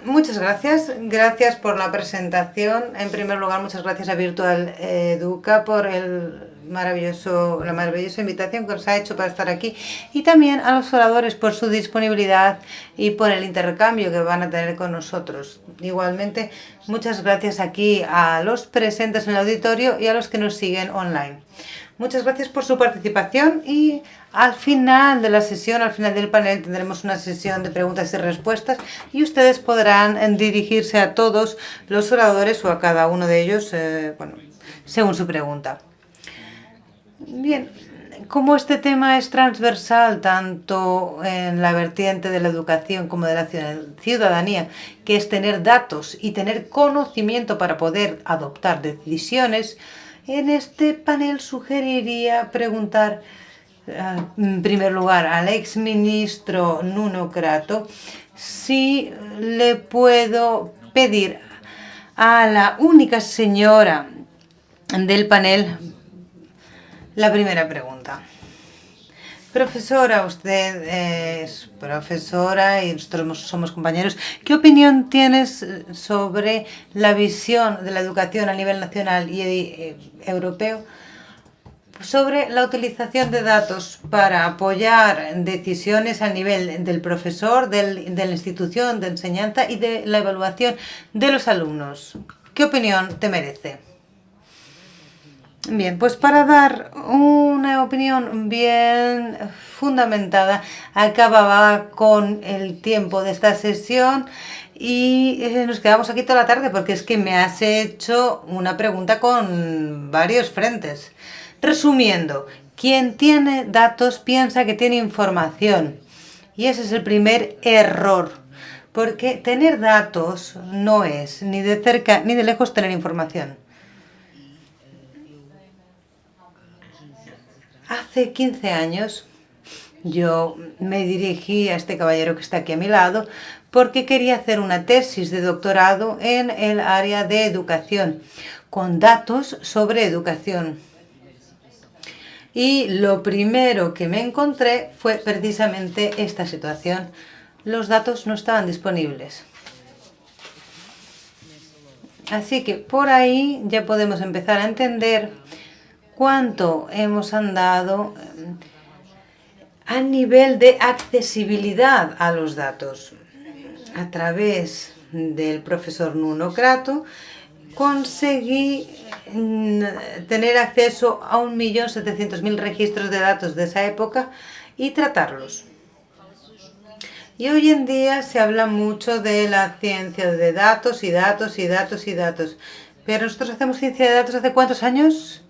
Muchas gracias. Gracias por la presentación. En primer lugar, muchas gracias a Virtual Educa por la maravillosa invitación que nos ha hecho para estar aquí, y también a los oradores por su disponibilidad y por el intercambio que van a tener con nosotros. Igualmente, muchas gracias aquí a los presentes en el auditorio y a los que nos siguen online. Muchas gracias por su participación, y al final de la sesión, al final del panel, tendremos una sesión de preguntas y respuestas y ustedes podrán dirigirse a todos los oradores o a cada uno de ellos, según su pregunta. Bien, como este tema es transversal tanto en la vertiente de la educación como de la ciudadanía, que es tener datos y tener conocimiento para poder adoptar decisiones, en este panel sugeriría preguntar, en primer lugar, al exministro Nuno Crato si le puedo pedir a la única señora del panel la primera pregunta. Profesora, usted es profesora y nosotros somos compañeros. ¿Qué opinión tienes sobre la visión de la educación a nivel nacional y europeo sobre la utilización de datos para apoyar decisiones a nivel del profesor, de la institución de enseñanza y de la evaluación de los alumnos? ¿Qué opinión te merece? Bien, pues para dar una opinión bien fundamentada, acababa con el tiempo de esta sesión y nos quedamos aquí toda la tarde porque es que me has hecho una pregunta con varios frentes. Resumiendo, quien tiene datos piensa que tiene información, y ese es el primer error, porque tener datos no es ni de cerca ni de lejos tener información. Hace 15 años yo me dirigí a este caballero que está aquí a mi lado porque quería hacer una tesis de doctorado en el área de educación, con datos sobre educación. Y lo primero que me encontré fue precisamente esta situación. Los datos no estaban disponibles. Así que por ahí ya podemos empezar a entender cuánto hemos andado a nivel de accesibilidad a los datos. A través del profesor Nuno Crato conseguí tener acceso a 1.700.000 registros de datos de esa época y tratarlos. Y hoy en día se habla mucho de la ciencia de datos y datos y datos y datos. Pero nosotros hacemos ciencia de datos ¿hace cuántos años?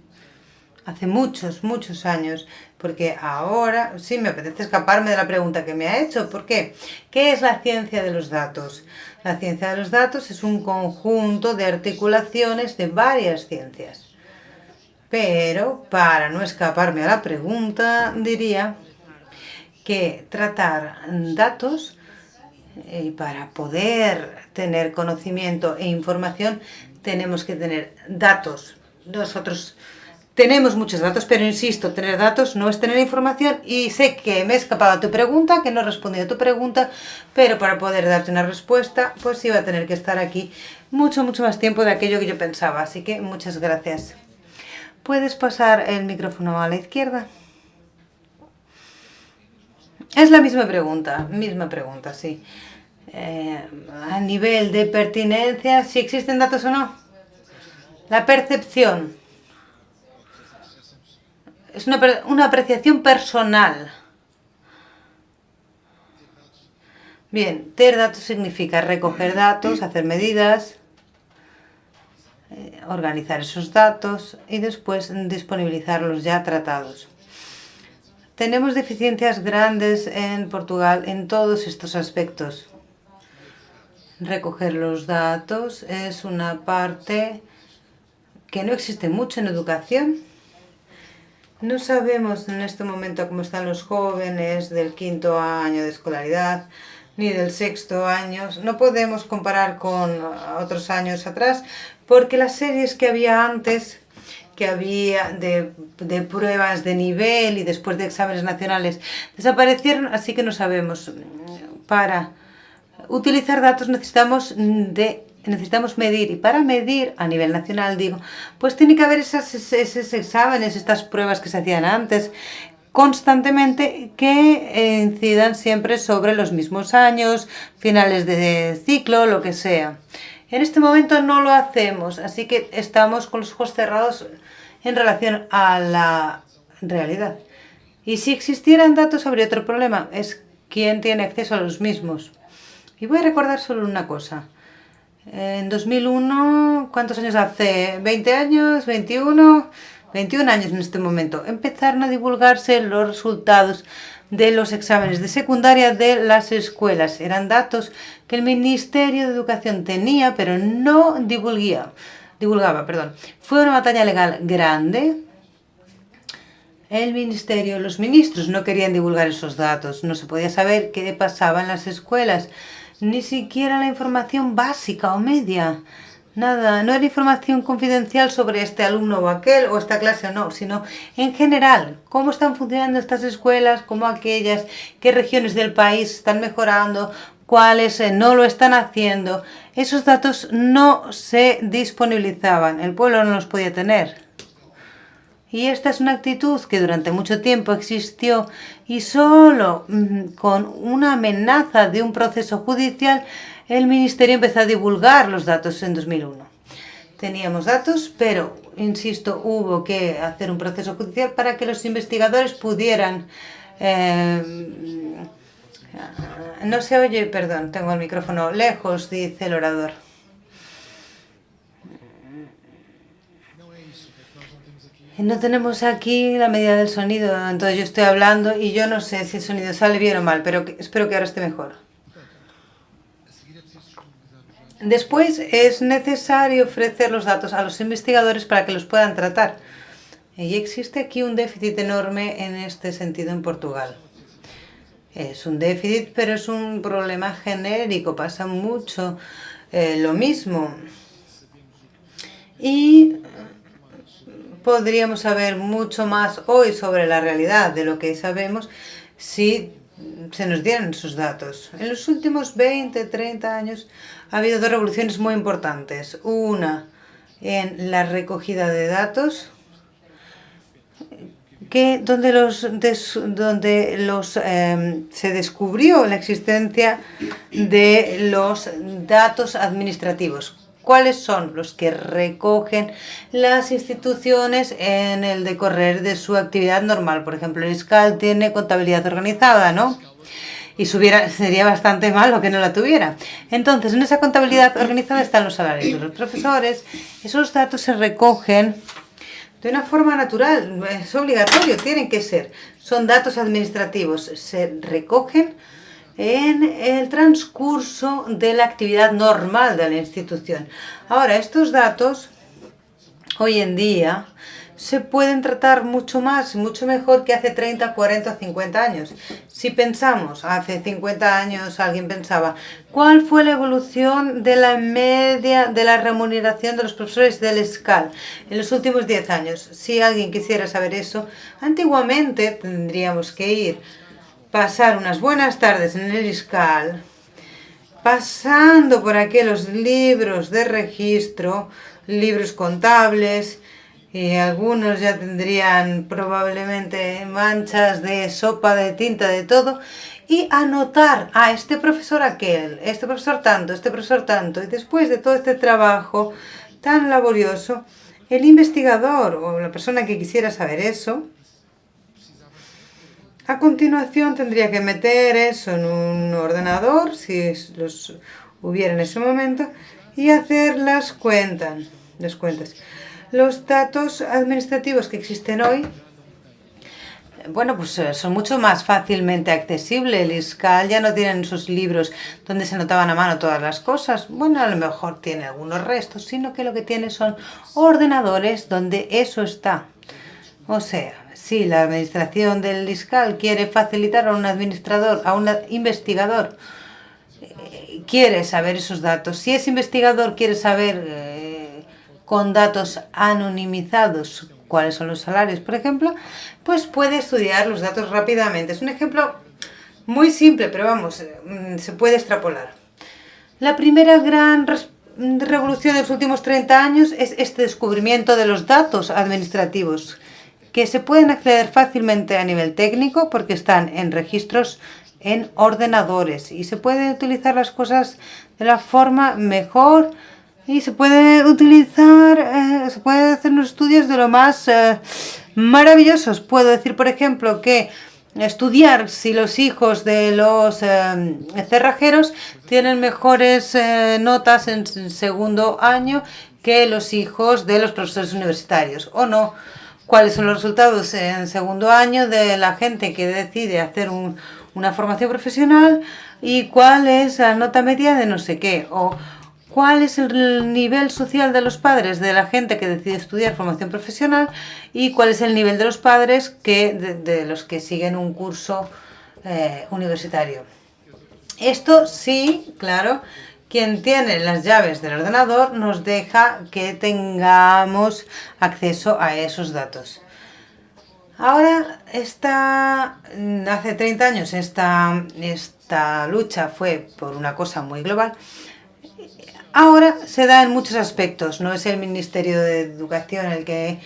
Hace muchos, muchos años. Porque ahora sí me apetece escaparme de la pregunta que me ha hecho. ¿Por qué? ¿Qué es la ciencia de los datos? La ciencia de los datos es un conjunto de articulaciones de varias ciencias. Pero, para no escaparme a la pregunta, diría que tratar datos y para poder tener conocimiento e información tenemos que tener datos. Nosotros tenemos muchos datos, pero insisto, tener datos no es tener información, y sé que me he escapado a tu pregunta, que no he respondido a tu pregunta, pero para poder darte una respuesta, pues iba a tener que estar aquí mucho más tiempo de aquello que yo pensaba. Así que muchas gracias. ¿Puedes pasar el micrófono a la izquierda? Es la misma pregunta, sí. A nivel de pertinencia, si existen datos o no. La percepción. Es una apreciación personal. Bien, tener datos significa recoger datos, hacer medidas, organizar esos datos y después disponibilizarlos ya tratados. Tenemos deficiencias grandes en Portugal en todos estos aspectos. Recoger los datos es una parte que no existe mucho en educación. No sabemos en este momento cómo están los jóvenes del 5º año de escolaridad, ni del 6º año. No podemos comparar con otros años atrás, porque las series que había antes, que había de pruebas de nivel y después de exámenes nacionales, desaparecieron, así que no sabemos. Para utilizar datos necesitamos medir, y para medir a nivel nacional, digo, pues tiene que haber esos exámenes, estas pruebas que se hacían antes constantemente, que incidan siempre sobre los mismos años, finales de ciclo, lo que sea. En este momento no lo hacemos, así que estamos con los ojos cerrados en relación a la realidad. Y si existieran datos habría otro problema, es quién tiene acceso a los mismos. Y voy a recordar solo una cosa. En 2001, ¿cuántos años hace? ¿20 años? ¿21? 21 años en este momento. Empezaron a divulgarse los resultados de los exámenes de secundaria de las escuelas. Eran datos que el Ministerio de Educación tenía, pero no divulgaba. Fue una batalla legal grande. El ministerio, los ministros no querían divulgar esos datos. No se podía saber qué pasaba en las escuelas. Ni siquiera la información básica o media. Nada, no era información confidencial sobre este alumno o aquel, o esta clase o no, sino en general, cómo están funcionando estas escuelas, cómo aquellas, qué regiones del país están mejorando, cuáles no lo están haciendo. Esos datos no se disponibilizaban, el pueblo no los podía tener. Y esta es una actitud que durante mucho tiempo existió, y solo con una amenaza de un proceso judicial el ministerio empezó a divulgar los datos en 2001. Teníamos datos, pero, insisto, hubo que hacer un proceso judicial para que los investigadores pudieran... no se oye, perdón, tengo el micrófono lejos, dice el orador. No tenemos aquí la medida del sonido, entonces yo estoy hablando y yo no sé si el sonido sale bien o mal, pero espero que ahora esté mejor. Después es necesario ofrecer los datos a los investigadores para que los puedan tratar. Y existe aquí un déficit enorme en este sentido en Portugal. Es un déficit, pero es un problema genérico, pasa mucho lo mismo. Y podríamos saber mucho más hoy sobre la realidad de lo que sabemos si se nos dieran esos datos. En los últimos 20, 30 años ha habido dos revoluciones muy importantes. Una en la recogida de datos, donde se descubrió la existencia de los datos administrativos. ¿Cuáles son los que recogen las instituciones en el decorrer de su actividad normal? Por ejemplo, el ISCAL tiene contabilidad organizada, ¿no? Y sería bastante malo que no la tuviera. Entonces, en esa contabilidad organizada están los salarios de los profesores. Esos datos se recogen de una forma natural, es obligatorio, tienen que ser. Son datos administrativos, se recogen en el transcurso de la actividad normal de la institución. Ahora, estos datos, hoy en día, se pueden tratar mucho más, mucho mejor que hace 30, 40 o 50 años. Si pensamos, hace 50 años alguien pensaba, ¿cuál fue la evolución de la media de la remuneración de los profesores del ISCAL en los últimos 10 años? Si alguien quisiera saber eso, antiguamente tendríamos que pasar unas buenas tardes en el ISCAL, pasando por aquellos libros de registro, libros contables, y algunos ya tendrían probablemente manchas de sopa, de tinta, de todo, y anotar a este profesor aquel, este profesor tanto, este profesor tanto. Y después de todo este trabajo tan laborioso, el investigador o la persona que quisiera saber eso, a continuación tendría que meter eso en un ordenador, si los hubiera en ese momento, y hacer las cuentas. Los datos administrativos que existen hoy, bueno, pues son mucho más fácilmente accesibles. El ISCAL ya no tiene esos libros donde se anotaban a mano todas las cosas. Bueno, a lo mejor tiene algunos restos, sino que lo que tiene son ordenadores donde eso está. O sea, si la administración del ISCAL quiere facilitar a un administrador, a un investigador, quiere saber esos datos, si ese investigador quiere saber con datos anonimizados cuáles son los salarios, por ejemplo, pues puede estudiar los datos rápidamente. Es un ejemplo muy simple, pero vamos, se puede extrapolar. La primera gran revolución de los últimos 30 años es este descubrimiento de los datos administrativos, que se pueden acceder fácilmente a nivel técnico porque están en registros en ordenadores y se pueden utilizar las cosas de la forma mejor y se puede utilizar, se puede hacer unos estudios de lo más maravillosos. Puedo decir, por ejemplo, que estudiar si los hijos de los cerrajeros tienen mejores notas en segundo año que los hijos de los profesores universitarios, o no. Cuáles son los resultados en segundo año de la gente que decide hacer una formación profesional y cuál es la nota media de no sé qué, o cuál es el nivel social de los padres de la gente que decide estudiar formación profesional y cuál es el nivel de los padres de los que siguen un curso universitario. Esto sí, claro, quien tiene las llaves del ordenador nos deja que tengamos acceso a esos datos. Ahora, hace 30 años esta lucha fue por una cosa muy global. Ahora se da en muchos aspectos. No es el Ministerio de Educación el que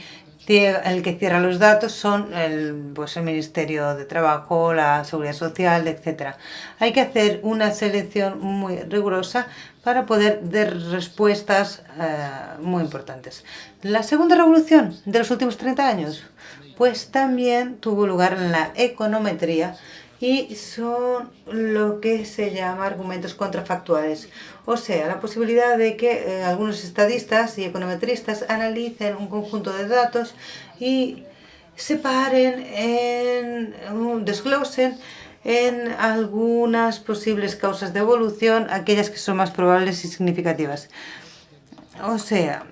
cierra los datos, son el Ministerio de Trabajo, la Seguridad Social, etc. Hay que hacer una selección muy rigurosa para poder dar respuestas muy importantes. La segunda revolución de los últimos 30 años, pues también tuvo lugar en la econometría y son lo que se llama argumentos contrafactuales. O sea, la posibilidad de que algunos estadistas y econometristas analicen un conjunto de datos y separen, desglosen en algunas posibles causas de evolución, aquellas que son más probables y significativas. O sea,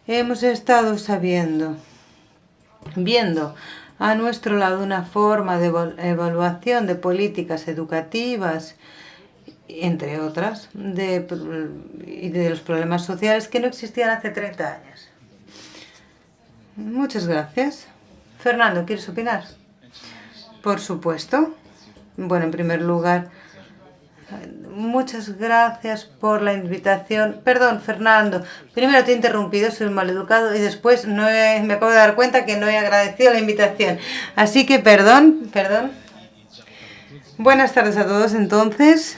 hemos estado viendo a nuestro lado una forma de evaluación de políticas educativas, entre otras, y de los problemas sociales que no existían hace 30 años. Muchas gracias. Fernando, ¿quieres opinar? Por supuesto. Bueno, en primer lugar, muchas gracias por la invitación. Perdón, Fernando, primero te he interrumpido, soy un maleducado y después me acabo de dar cuenta que no he agradecido la invitación. Así que perdón. Buenas tardes a todos entonces.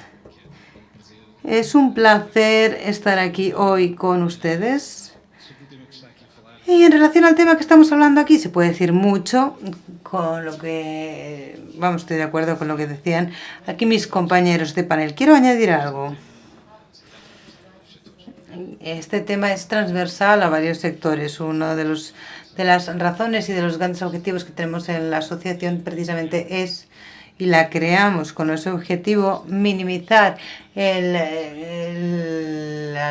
Es un placer estar aquí hoy con ustedes. Y en relación al tema que estamos hablando aquí, se puede decir mucho con lo que... estoy de acuerdo con lo que decían aquí mis compañeros de panel. Quiero añadir algo. Este tema es transversal a varios sectores. Uno de las razones y de los grandes objetivos que tenemos en la asociación precisamente es, y la creamos con ese objetivo, minimizar la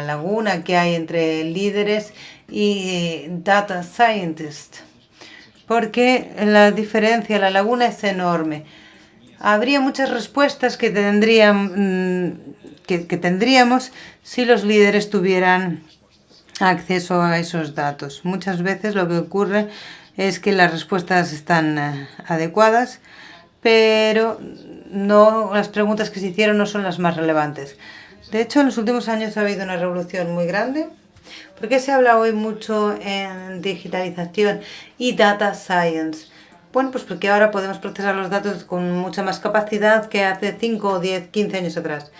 laguna que hay entre líderes y data scientists, porque la laguna es enorme. Habría muchas respuestas que tendríamos si los líderes tuvieran acceso a esos datos. Muchas veces lo que ocurre es que las respuestas están adecuadas, pero las preguntas que se hicieron no son las más relevantes. De hecho, en los últimos años ha habido una revolución muy grande. ¿Por qué se habla hoy mucho en digitalización y data science? Bueno, pues porque ahora podemos procesar los datos con mucha más capacidad que hace 5, 10, 15 años atrás.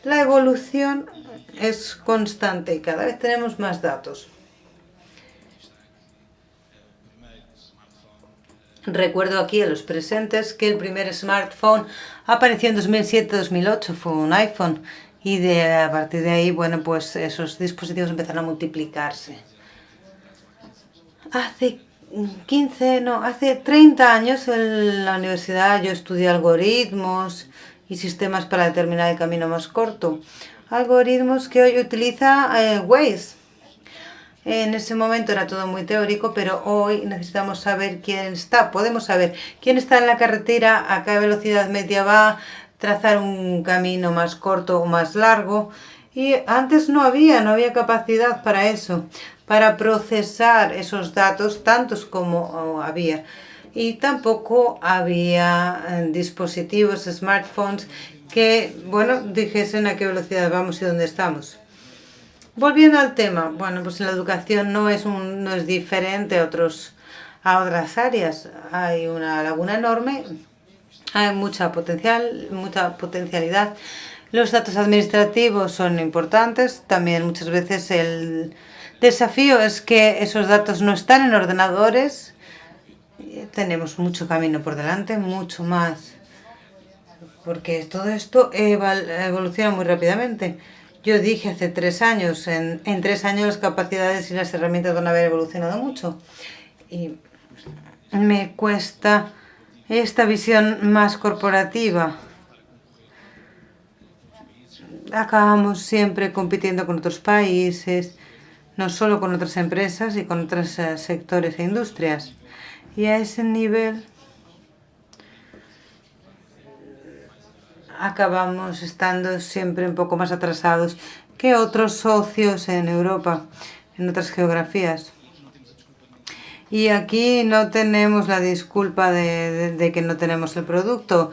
La evolución es constante y cada vez tenemos más datos. Recuerdo aquí a los presentes que el primer smartphone apareció en 2007-2008, fue un iPhone. Y a partir de ahí, bueno, pues esos dispositivos empezaron a multiplicarse. Hace 30 años en la universidad yo estudié algoritmos y sistemas para determinar el camino más corto. Algoritmos que hoy utiliza Waze. En ese momento era todo muy teórico, pero hoy necesitamos saber quién está. Podemos saber quién está en la carretera, a qué velocidad media va, trazar un camino más corto o más largo. Y antes no había capacidad para eso, para procesar esos datos, tantos como había. Y tampoco había dispositivos, smartphones, que, bueno, dijesen a qué velocidad vamos y dónde estamos. Volviendo al tema, bueno, pues la educación no es diferente a otras áreas. Hay una laguna enorme, hay mucha potencialidad. Los datos administrativos son importantes. También muchas veces el desafío es que esos datos no están en ordenadores. Tenemos mucho camino por delante, mucho más, porque todo esto evoluciona muy rápidamente. Yo dije hace 3 años, en 3 años las capacidades y las herramientas van a haber evolucionado mucho. Y me cuesta esta visión más corporativa. Acabamos siempre compitiendo con otros países, no solo con otras empresas y con otros sectores e industrias. Y a ese nivel acabamos estando siempre un poco más atrasados que otros socios en Europa, en otras geografías. Y aquí no tenemos la disculpa de que no tenemos el producto.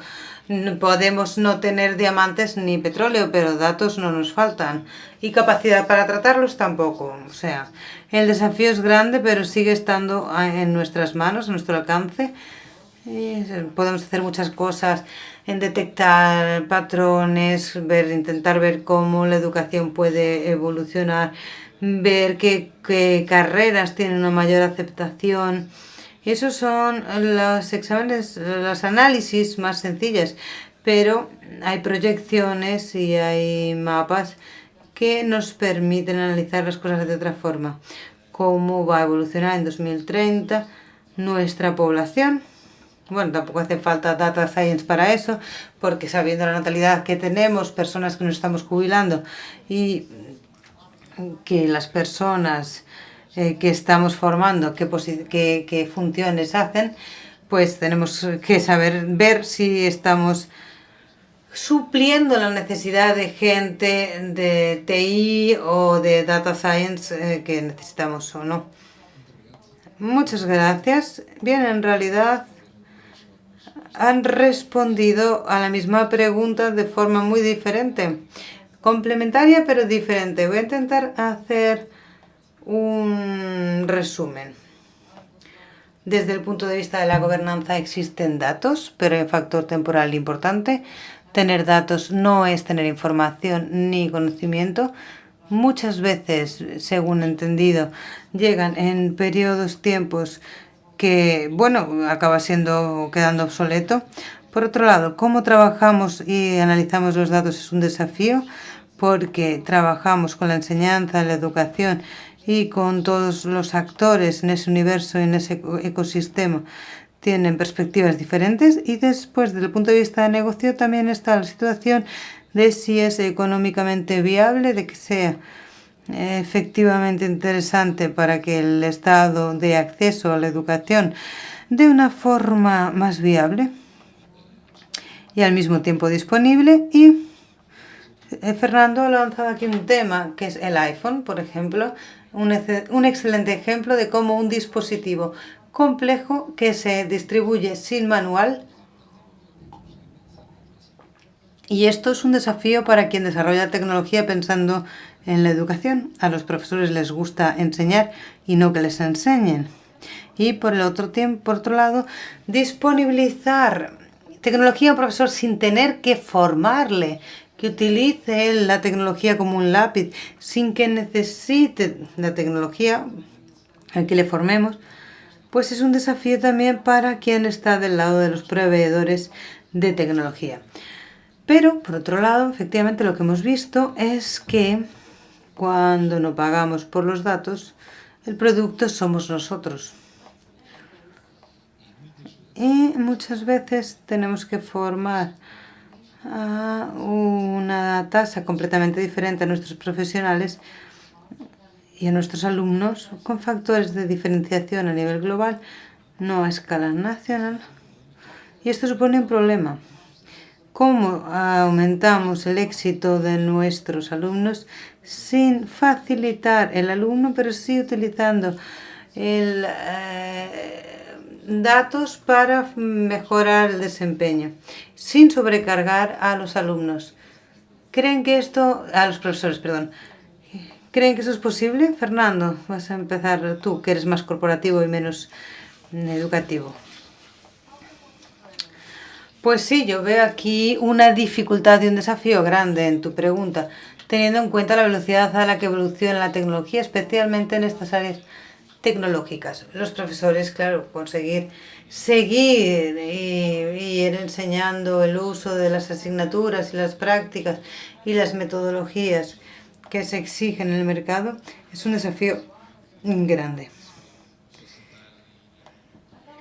Podemos no tener diamantes ni petróleo, pero datos no nos faltan. Y capacidad para tratarlos tampoco. O sea, el desafío es grande, pero sigue estando en nuestras manos, a nuestro alcance. Y podemos hacer muchas cosas en detectar patrones, intentar ver cómo la educación puede evolucionar, ver qué carreras tienen una mayor aceptación. Esos son los exámenes, los análisis más sencillos, pero hay proyecciones y hay mapas que nos permiten analizar las cosas de otra forma. Cómo va a evolucionar en 2030 nuestra población. Bueno, tampoco hace falta data science para eso, porque sabiendo la natalidad que tenemos, personas que nos estamos jubilando y que las personas que estamos formando, qué funciones hacen, pues tenemos que ver si estamos supliendo la necesidad de gente de TI o de data science que necesitamos o no. Muchas gracias. Bien, en realidad han respondido a la misma pregunta de forma muy diferente, complementaria pero diferente. Voy a intentar hacer un resumen. Desde el punto de vista de la gobernanza existen datos, pero hay un factor temporal importante. Tener datos no es tener información ni conocimiento. Muchas veces, según he entendido, llegan en tiempos que, bueno, acaba quedando obsoleto. Por otro lado, cómo trabajamos y analizamos los datos es un desafío, porque trabajamos con la enseñanza, la educación y con todos los actores en ese universo, en ese ecosistema. Tienen perspectivas diferentes y después, desde el punto de vista de negocio, también está la situación de si es económicamente viable, de que sea efectivamente interesante para que el Estado dé acceso a la educación de una forma más viable y al mismo tiempo disponible. Y Fernando ha lanzado aquí un tema que es el iPhone, por ejemplo, un excelente ejemplo de cómo un dispositivo complejo que se distribuye sin manual. Y esto es un desafío para quien desarrolla tecnología pensando en la educación. A los profesores les gusta enseñar y no que les enseñen. Y por otro lado, disponibilizar tecnología a un profesor sin tener que formarle, que utilice la tecnología como un lápiz, sin que necesite la tecnología al que le formemos, pues es un desafío también para quien está del lado de los proveedores de tecnología. Pero, por otro lado, efectivamente lo que hemos visto es que cuando no pagamos por los datos, el producto somos nosotros. Y muchas veces tenemos que formar a una tasa completamente diferente a nuestros profesionales y a nuestros alumnos con factores de diferenciación a nivel global, no a escala nacional. Y esto supone un problema. ¿Cómo aumentamos el éxito de nuestros alumnos sin facilitar el alumno, pero sí utilizando datos para mejorar el desempeño, sin sobrecargar a los alumnos. ¿Creen que esto, a los profesores, perdón, creen que eso es posible? Fernando, vas a empezar tú, que eres más corporativo y menos educativo. Pues sí, yo veo aquí una dificultad y un desafío grande en tu pregunta, teniendo en cuenta la velocidad a la que evoluciona la tecnología, especialmente en estas áreas tecnológicas. Los profesores, claro, conseguir seguir y ir enseñando el uso de las asignaturas y las prácticas y las metodologías que se exigen en el mercado es un desafío grande.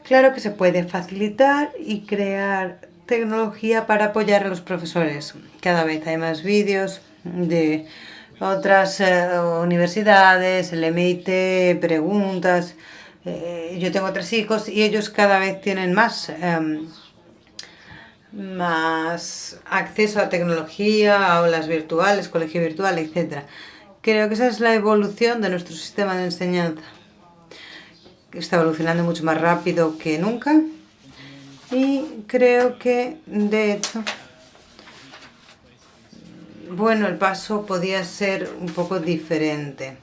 Claro que se puede facilitar y crear tecnología para apoyar a los profesores. Cada vez hay más vídeos de otras universidades, el MIT, preguntas. Yo tengo 3 hijos y ellos cada vez tienen más acceso a tecnología, aulas virtuales, colegio virtual, etc. Creo que esa es la evolución de nuestro sistema de enseñanza. Está evolucionando mucho más rápido que nunca y creo que, de hecho, bueno, el paso podía ser un poco diferente.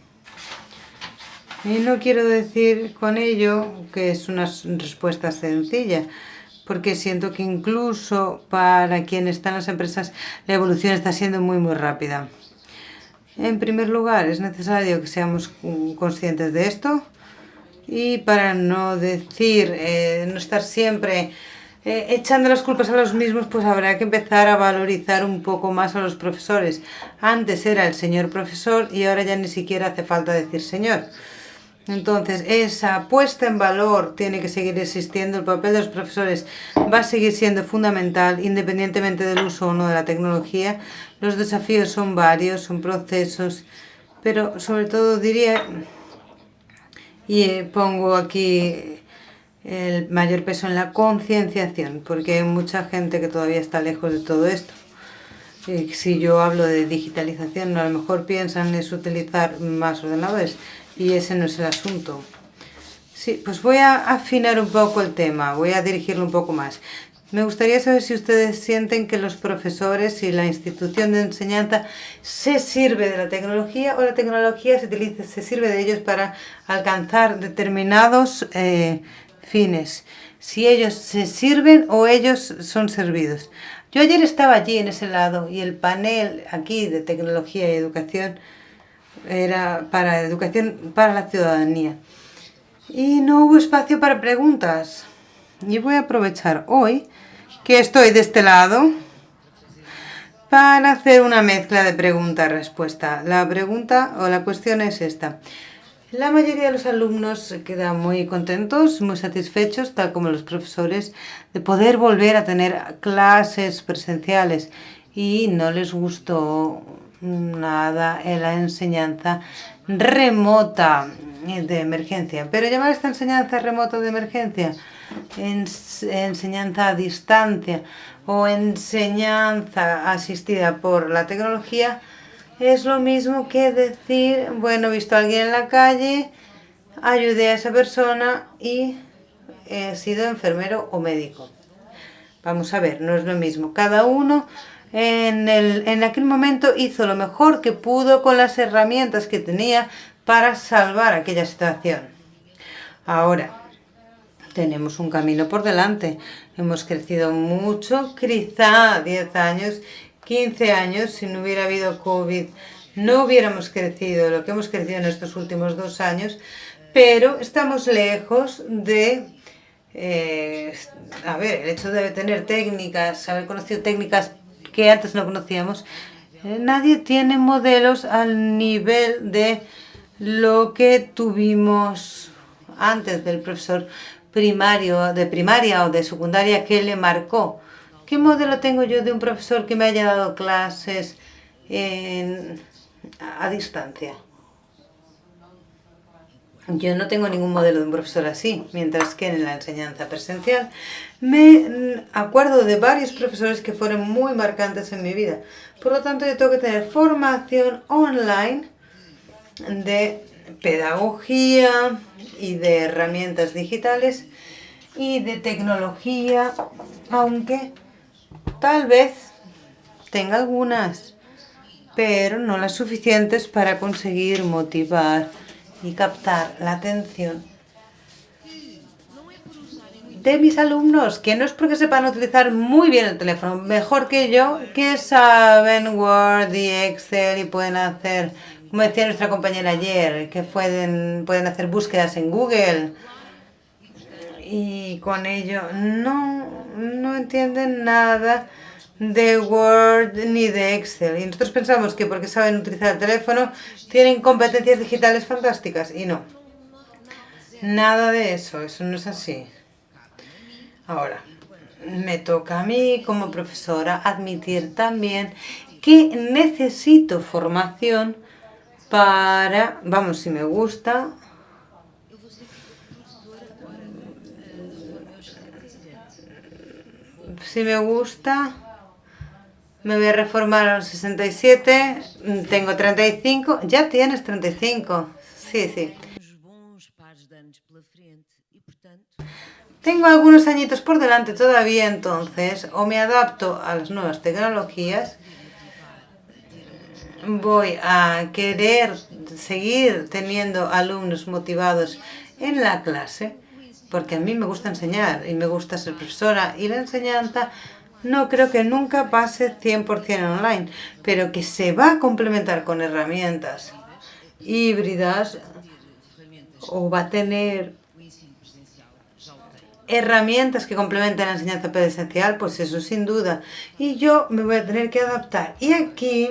Y no quiero decir con ello que es una respuesta sencilla, porque siento que incluso para quienes están en las empresas la evolución está siendo muy rápida. En primer lugar, es necesario que seamos conscientes de esto y para no decir, no estar siempre echando las culpas a los mismos, pues habrá que empezar a valorizar un poco más a los profesores. Antes era el señor profesor y ahora ya ni siquiera hace falta decir señor. Entonces, esa puesta en valor tiene que seguir existiendo. El papel de los profesores va a seguir siendo fundamental, independientemente del uso o no de la tecnología. Los desafíos son varios, son procesos, pero sobre todo diría, y pongo aquí el mayor peso en la concienciación, porque hay mucha gente que todavía está lejos de todo esto. Y si yo hablo de digitalización, a lo mejor piensan es utilizar más ordenadores y ese no es el asunto. Sí, pues voy a afinar un poco el tema, voy a dirigirlo un poco más. Me gustaría saber si ustedes sienten que los profesores y la institución de enseñanza se sirve de la tecnología o la tecnología se sirve de ellos para alcanzar determinados fines. Si ellos se sirven o ellos son servidos. Yo ayer estaba allí en ese lado y el panel aquí de tecnología y educación era para educación para la ciudadanía. Y no hubo espacio para preguntas. Y voy a aprovechar hoy que estoy de este lado para hacer una mezcla de pregunta-respuesta. La pregunta o la cuestión es esta. La mayoría de los alumnos se quedan muy contentos, muy satisfechos, tal como los profesores, de poder volver a tener clases presenciales y no les gustó nada en la enseñanza remota de emergencia. Pero llamar esta enseñanza remota de emergencia enseñanza a distancia o enseñanza asistida por la tecnología es lo mismo que decir, bueno, he visto a alguien en la calle, ayudé a esa persona y he sido enfermero o médico. Vamos a ver, no es lo mismo. Cada uno en aquel momento hizo lo mejor que pudo con las herramientas que tenía para salvar aquella situación. Ahora, tenemos un camino por delante. Hemos crecido mucho, quizá 10 años, 15 años, si no hubiera habido COVID, no hubiéramos crecido lo que hemos crecido en estos últimos 2 años, pero estamos lejos de, el hecho de tener técnicas, haber conocido técnicas que antes no conocíamos. Nadie tiene modelos al nivel de lo que tuvimos antes del profesor primario, de primaria o de secundaria que le marcó. ¿Qué modelo tengo yo de un profesor que me haya dado clases a distancia? Yo no tengo ningún modelo de un profesor así, mientras que en la enseñanza presencial me acuerdo de varios profesores que fueron muy marcantes en mi vida. Por lo tanto, yo tengo que tener formación online de pedagogía y de herramientas digitales y de tecnología, aunque tal vez tenga algunas, pero no las suficientes para conseguir motivar y captar la atención de mis alumnos, que no es porque sepan utilizar muy bien el teléfono, mejor que yo, que saben Word y Excel y pueden hacer, como decía nuestra compañera ayer, que pueden hacer búsquedas en Google y con ello no entienden nada de Word ni de Excel. Y nosotros pensamos que porque saben utilizar el teléfono tienen competencias digitales fantásticas y no. Nada de eso, eso no es así. Ahora, me toca a mí como profesora admitir también que necesito formación para, vamos, si me gusta, me voy a reformar a los 67, tengo 35, ya tienes 35, sí. Tengo algunos añitos por delante todavía, entonces, o me adapto a las nuevas tecnologías, voy a querer seguir teniendo alumnos motivados en la clase, porque a mí me gusta enseñar y me gusta ser profesora, y la enseñanza no creo que nunca pase 100% online, pero que se va a complementar con herramientas híbridas o va a tener herramientas que complementen la enseñanza presencial, pues eso sin duda. Y yo me voy a tener que adaptar. Y aquí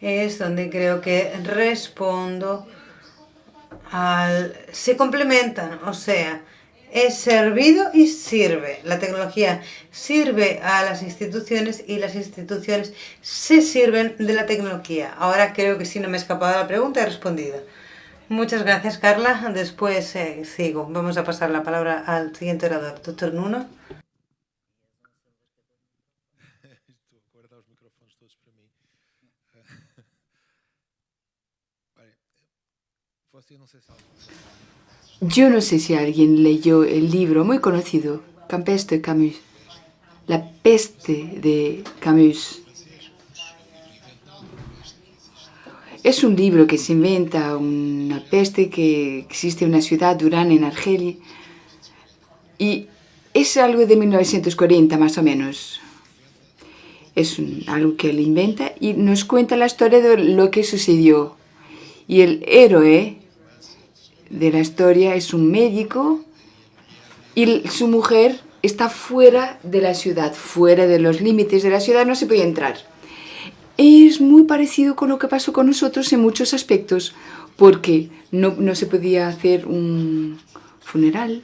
es donde creo que respondo se complementan, o sea, es servido y sirve. La tecnología sirve a las instituciones y las instituciones se sirven de la tecnología. Ahora creo que si no me he escapado de la pregunta he respondido. Muchas gracias, Carla. Después sigo. Vamos a pasar la palabra al siguiente orador, doctor Nuno. Yo no sé si alguien leyó el libro muy conocido, Campeste de Camus, La peste de Camus. Es un libro que se inventa una peste que existe en una ciudad, Durán, en Argelia, y es algo de 1940 más o menos. Es algo que él inventa y nos cuenta la historia de lo que sucedió. Y el héroe de la historia es un médico y su mujer está fuera de la ciudad, fuera de los límites de la ciudad, no se podía entrar. Es muy parecido con lo que pasó con nosotros en muchos aspectos, porque no se podía hacer un funeral,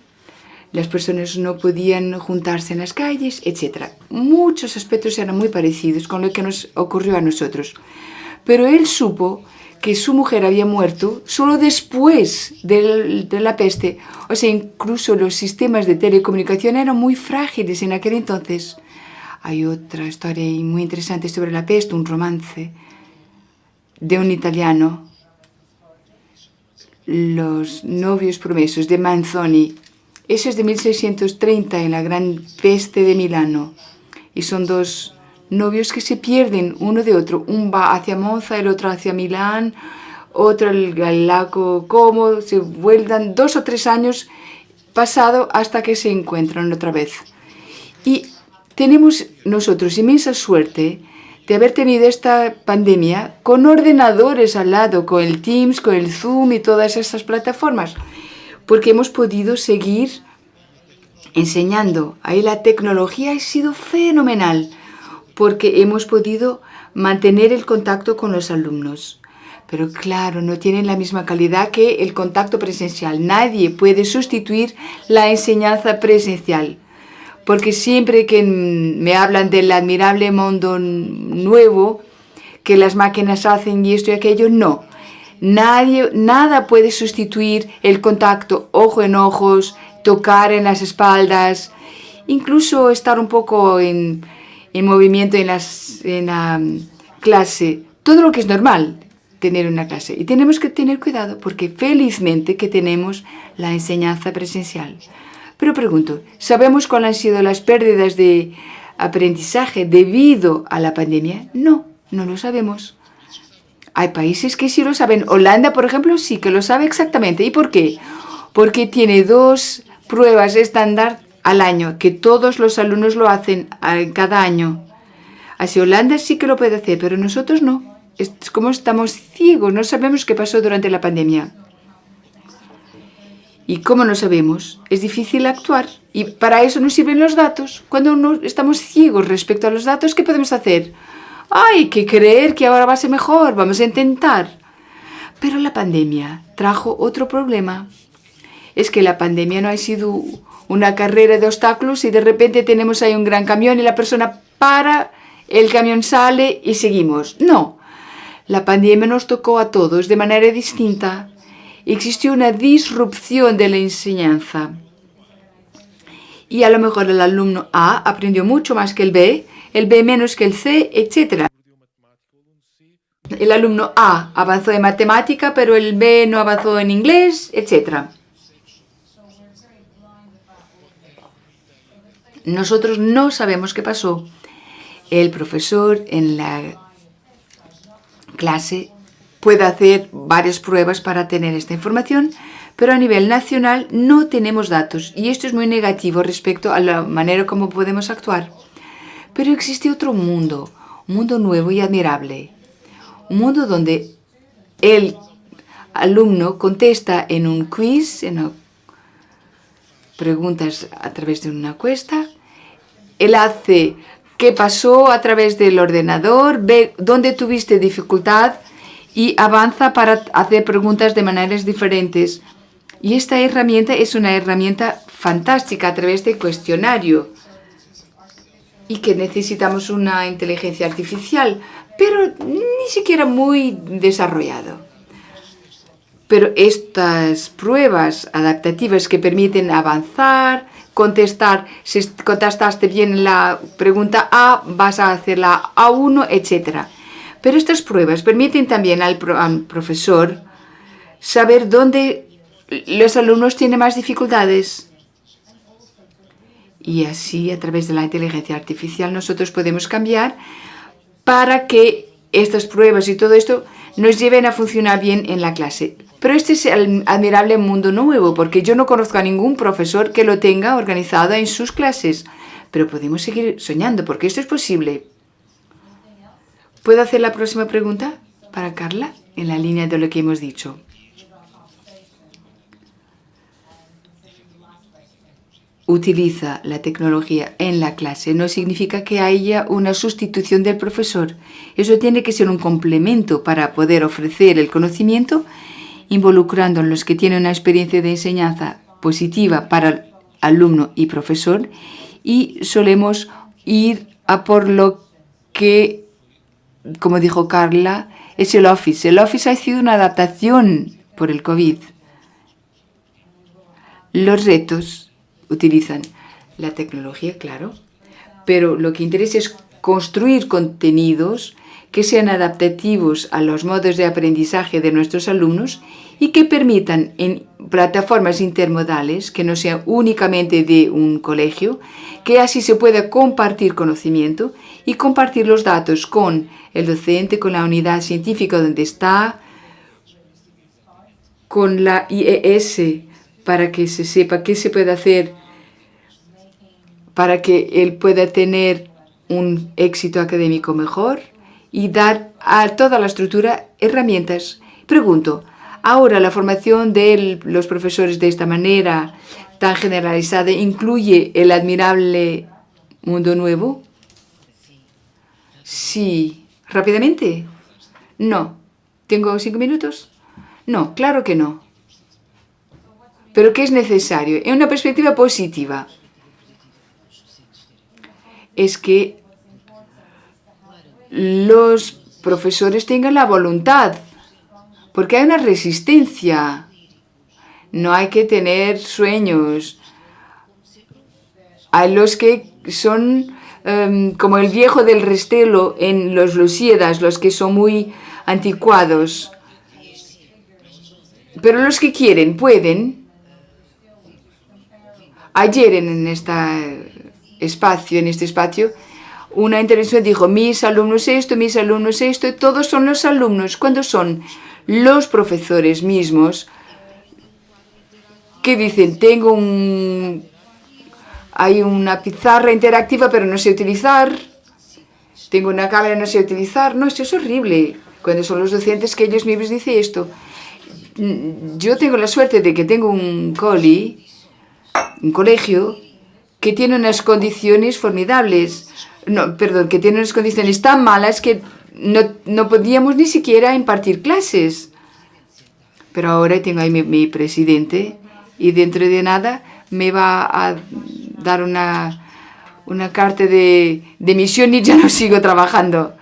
las personas no podían juntarse en las calles, etc. Muchos aspectos eran muy parecidos con lo que nos ocurrió a nosotros. Pero él supo que su mujer había muerto solo después de la peste. O sea, incluso los sistemas de telecomunicación eran muy frágiles en aquel entonces. Hay otra historia muy interesante sobre la peste, un romance de un italiano, Los novios promesos, de Manzoni. Ese es de 1630, en la gran peste de Milano. Y son dos novios que se pierden uno de otro. Un va hacia Monza, el otro hacia Milán, otro al lago Como. Se vuelven 2 o 3 años pasado hasta que se encuentran otra vez. Y tenemos nosotros inmensa suerte de haber tenido esta pandemia con ordenadores al lado, con el Teams, con el Zoom y todas estas plataformas, porque hemos podido seguir enseñando. Ahí la tecnología ha sido fenomenal, porque hemos podido mantener el contacto con los alumnos. Pero claro, no tienen la misma calidad que el contacto presencial. Nadie puede sustituir la enseñanza presencial. Porque siempre que me hablan del admirable mundo nuevo, que las máquinas hacen y esto y aquello, no. Nada puede sustituir el contacto ojo en ojos, tocar en las espaldas, incluso estar un poco en movimiento en la clase. Todo lo que es normal tener una clase. Y tenemos que tener cuidado porque felizmente que tenemos la enseñanza presencial. Pero pregunto, ¿sabemos cuáles han sido las pérdidas de aprendizaje debido a la pandemia? No, no lo sabemos. Hay países que sí lo saben. Holanda, por ejemplo, sí que lo sabe exactamente. ¿Y por qué? Porque tiene 2 pruebas estándar al año, que todos los alumnos lo hacen cada año. Así Holanda sí que lo puede hacer, pero nosotros no. Es como estamos ciegos, no sabemos qué pasó durante la pandemia. Y como no sabemos, es difícil actuar. Y para eso nos sirven los datos. Cuando no estamos ciegos respecto a los datos, ¿qué podemos hacer? Hay que creer que ahora va a ser mejor, vamos a intentar. Pero la pandemia trajo otro problema. Es que la pandemia no ha sido una carrera de obstáculos y de repente tenemos ahí un gran camión y la persona para, el camión sale y seguimos. No, la pandemia nos tocó a todos de manera distinta. Existió una disrupción de la enseñanza. Y a lo mejor el alumno A aprendió mucho más que el B menos que el C, etc. El alumno A avanzó en matemática, pero el B no avanzó en inglés, etc. Nosotros no sabemos qué pasó. El profesor en la clase puede hacer varias pruebas para tener esta información, pero a nivel nacional no tenemos datos y esto es muy negativo respecto a la manera como podemos actuar. Pero existe otro mundo, un mundo nuevo y admirable, un mundo donde el alumno contesta en un quiz, en preguntas a través de una encuesta, él hace qué pasó a través del ordenador, ve dónde tuviste dificultad y avanza para hacer preguntas de maneras diferentes. Y esta herramienta es una herramienta fantástica a través del cuestionario. Y que necesitamos una inteligencia artificial, pero ni siquiera muy desarrollado. Pero estas pruebas adaptativas que permiten avanzar, contestar, si contestaste bien la pregunta A, vas a hacer la A1, etc. Pero estas pruebas permiten también al profesor saber dónde los alumnos tienen más dificultades. Y así, a través de la inteligencia artificial, nosotros podemos cambiar para que estas pruebas y todo esto nos lleven a funcionar bien en la clase. Pero este es el admirable mundo nuevo, porque yo no conozco a ningún profesor que lo tenga organizado en sus clases. Pero podemos seguir soñando, porque esto es posible. ¿Puedo hacer la próxima pregunta para Carla, en la línea de lo que hemos dicho? Utiliza la tecnología en la clase no significa que haya una sustitución del profesor. Eso tiene que ser un complemento para poder ofrecer el conocimiento, involucrando a los que tienen una experiencia de enseñanza positiva para alumno y profesor, y solemos ir a por lo que, como dijo Carla, es el Office. El Office ha sido una adaptación por el COVID. Los retos utilizan la tecnología, claro, pero lo que interesa es construir contenidos que sean adaptativos a los modos de aprendizaje de nuestros alumnos y que permitan en plataformas intermodales, que no sean únicamente de un colegio, que así se pueda compartir conocimiento y compartir los datos con el docente, con la unidad científica donde está, con la IES, para que se sepa qué se puede hacer para que él pueda tener un éxito académico mejor y dar a toda la estructura herramientas. Pregunto, ¿ahora la formación de los profesores de esta manera tan generalizada incluye el admirable mundo nuevo? Sí. ¿Rápidamente? No. ¿Tengo 5 minutos? No, claro que no. ¿Pero qué es necesario? En una perspectiva positiva. Es que los profesores tengan la voluntad, porque hay una resistencia. No hay que tener sueños. Hay los que son como el viejo del Restelo en los Lusíadas, los que son muy anticuados. Pero los que quieren, pueden. Ayer en este espacio, una intervención dijo, mis alumnos esto, todos son los alumnos, cuando son los profesores mismos que dicen, hay una pizarra interactiva pero no sé utilizar, tengo una cámara no sé utilizar. No, esto es horrible, cuando son los docentes que ellos mismos dicen esto. Yo tengo la suerte de que tengo un colegio que tiene unas condiciones formidables. No, perdón, que tiene unas condiciones tan malas que no podíamos ni siquiera impartir clases. Pero ahora tengo ahí mi presidente y dentro de nada me va a dar una carta de dimisión y ya no sigo trabajando.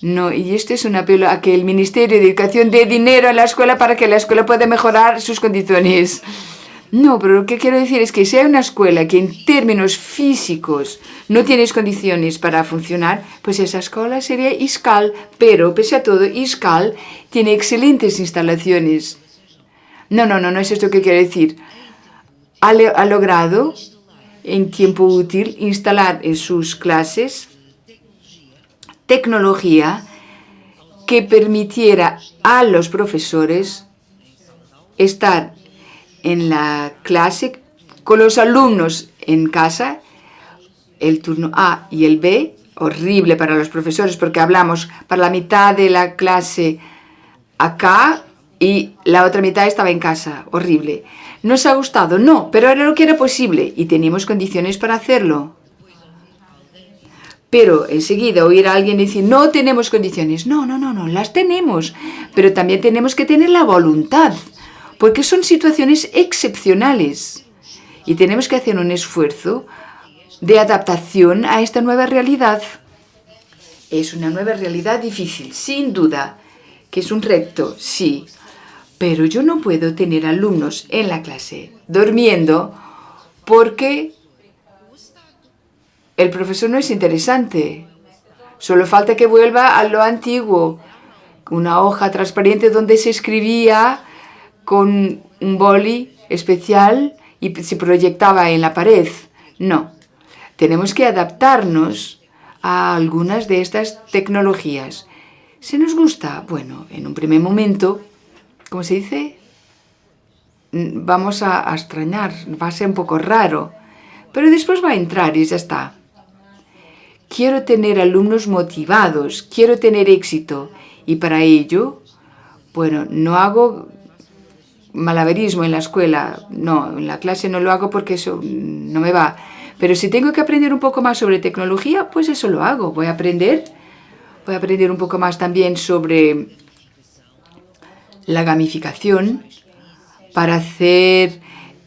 No, y esto es un apelo a que el Ministerio de Educación dé dinero a la escuela para que la escuela pueda mejorar sus condiciones. No, pero lo que quiero decir es que si hay una escuela que en términos físicos no tiene condiciones para funcionar, pues esa escuela sería ISCAL, pero pese a todo, ISCAL tiene excelentes instalaciones. No es esto que quiero decir. Ha logrado en tiempo útil instalar en sus clases tecnología que permitiera a los profesores estar en la clase con los alumnos en casa, el turno A y el B, horrible para los profesores porque hablamos para la mitad de la clase acá y la otra mitad estaba en casa, horrible. ¿Nos ha gustado? No, pero era lo que era posible y teníamos condiciones para hacerlo. Pero enseguida oír a alguien decir, no tenemos condiciones. No, las tenemos. Pero también tenemos que tener la voluntad, porque son situaciones excepcionales. Y tenemos que hacer un esfuerzo de adaptación a esta nueva realidad. Es una nueva realidad difícil, sin duda, que es un reto, sí. Pero yo no puedo tener alumnos en la clase durmiendo porque el profesor no es interesante. Solo falta que vuelva a lo antiguo. Una hoja transparente donde se escribía con un boli especial y se proyectaba en la pared. No. Tenemos que adaptarnos a algunas de estas tecnologías. ¿Se nos gusta? Bueno, en un primer momento, ¿cómo se dice? Vamos a extrañar, va a ser un poco raro. Pero después va a entrar y ya está. Quiero tener alumnos motivados, quiero tener éxito. Y para ello, bueno, no hago malabarismo en la escuela. No, en la clase no lo hago porque eso no me va. Pero si tengo que aprender un poco más sobre tecnología, pues eso lo hago. Voy a aprender un poco más también sobre la gamificación para hacer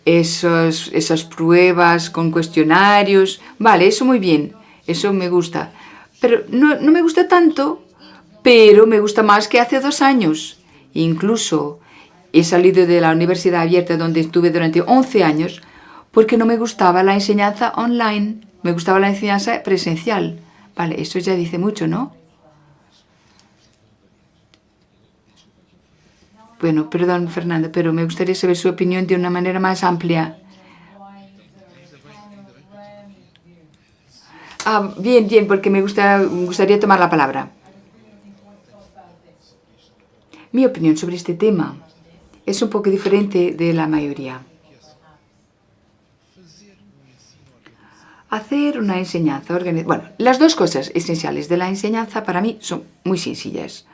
esas pruebas con cuestionarios. Vale, eso muy bien. Eso me gusta. Pero no me gusta tanto, pero me gusta más que hace 2 años. Incluso he salido de la universidad abierta donde estuve durante 11 años porque no me gustaba la enseñanza online. Me gustaba la enseñanza presencial. Vale, eso ya dice mucho, ¿no? Bueno, perdón, Fernanda, pero me gustaría saber su opinión de una manera más amplia. Bien, porque me gustaría tomar la palabra. Mi opinión sobre este tema es un poco diferente de la mayoría. Hacer una enseñanza organizada. Bueno, las dos cosas esenciales de la enseñanza para mí son muy sencillas.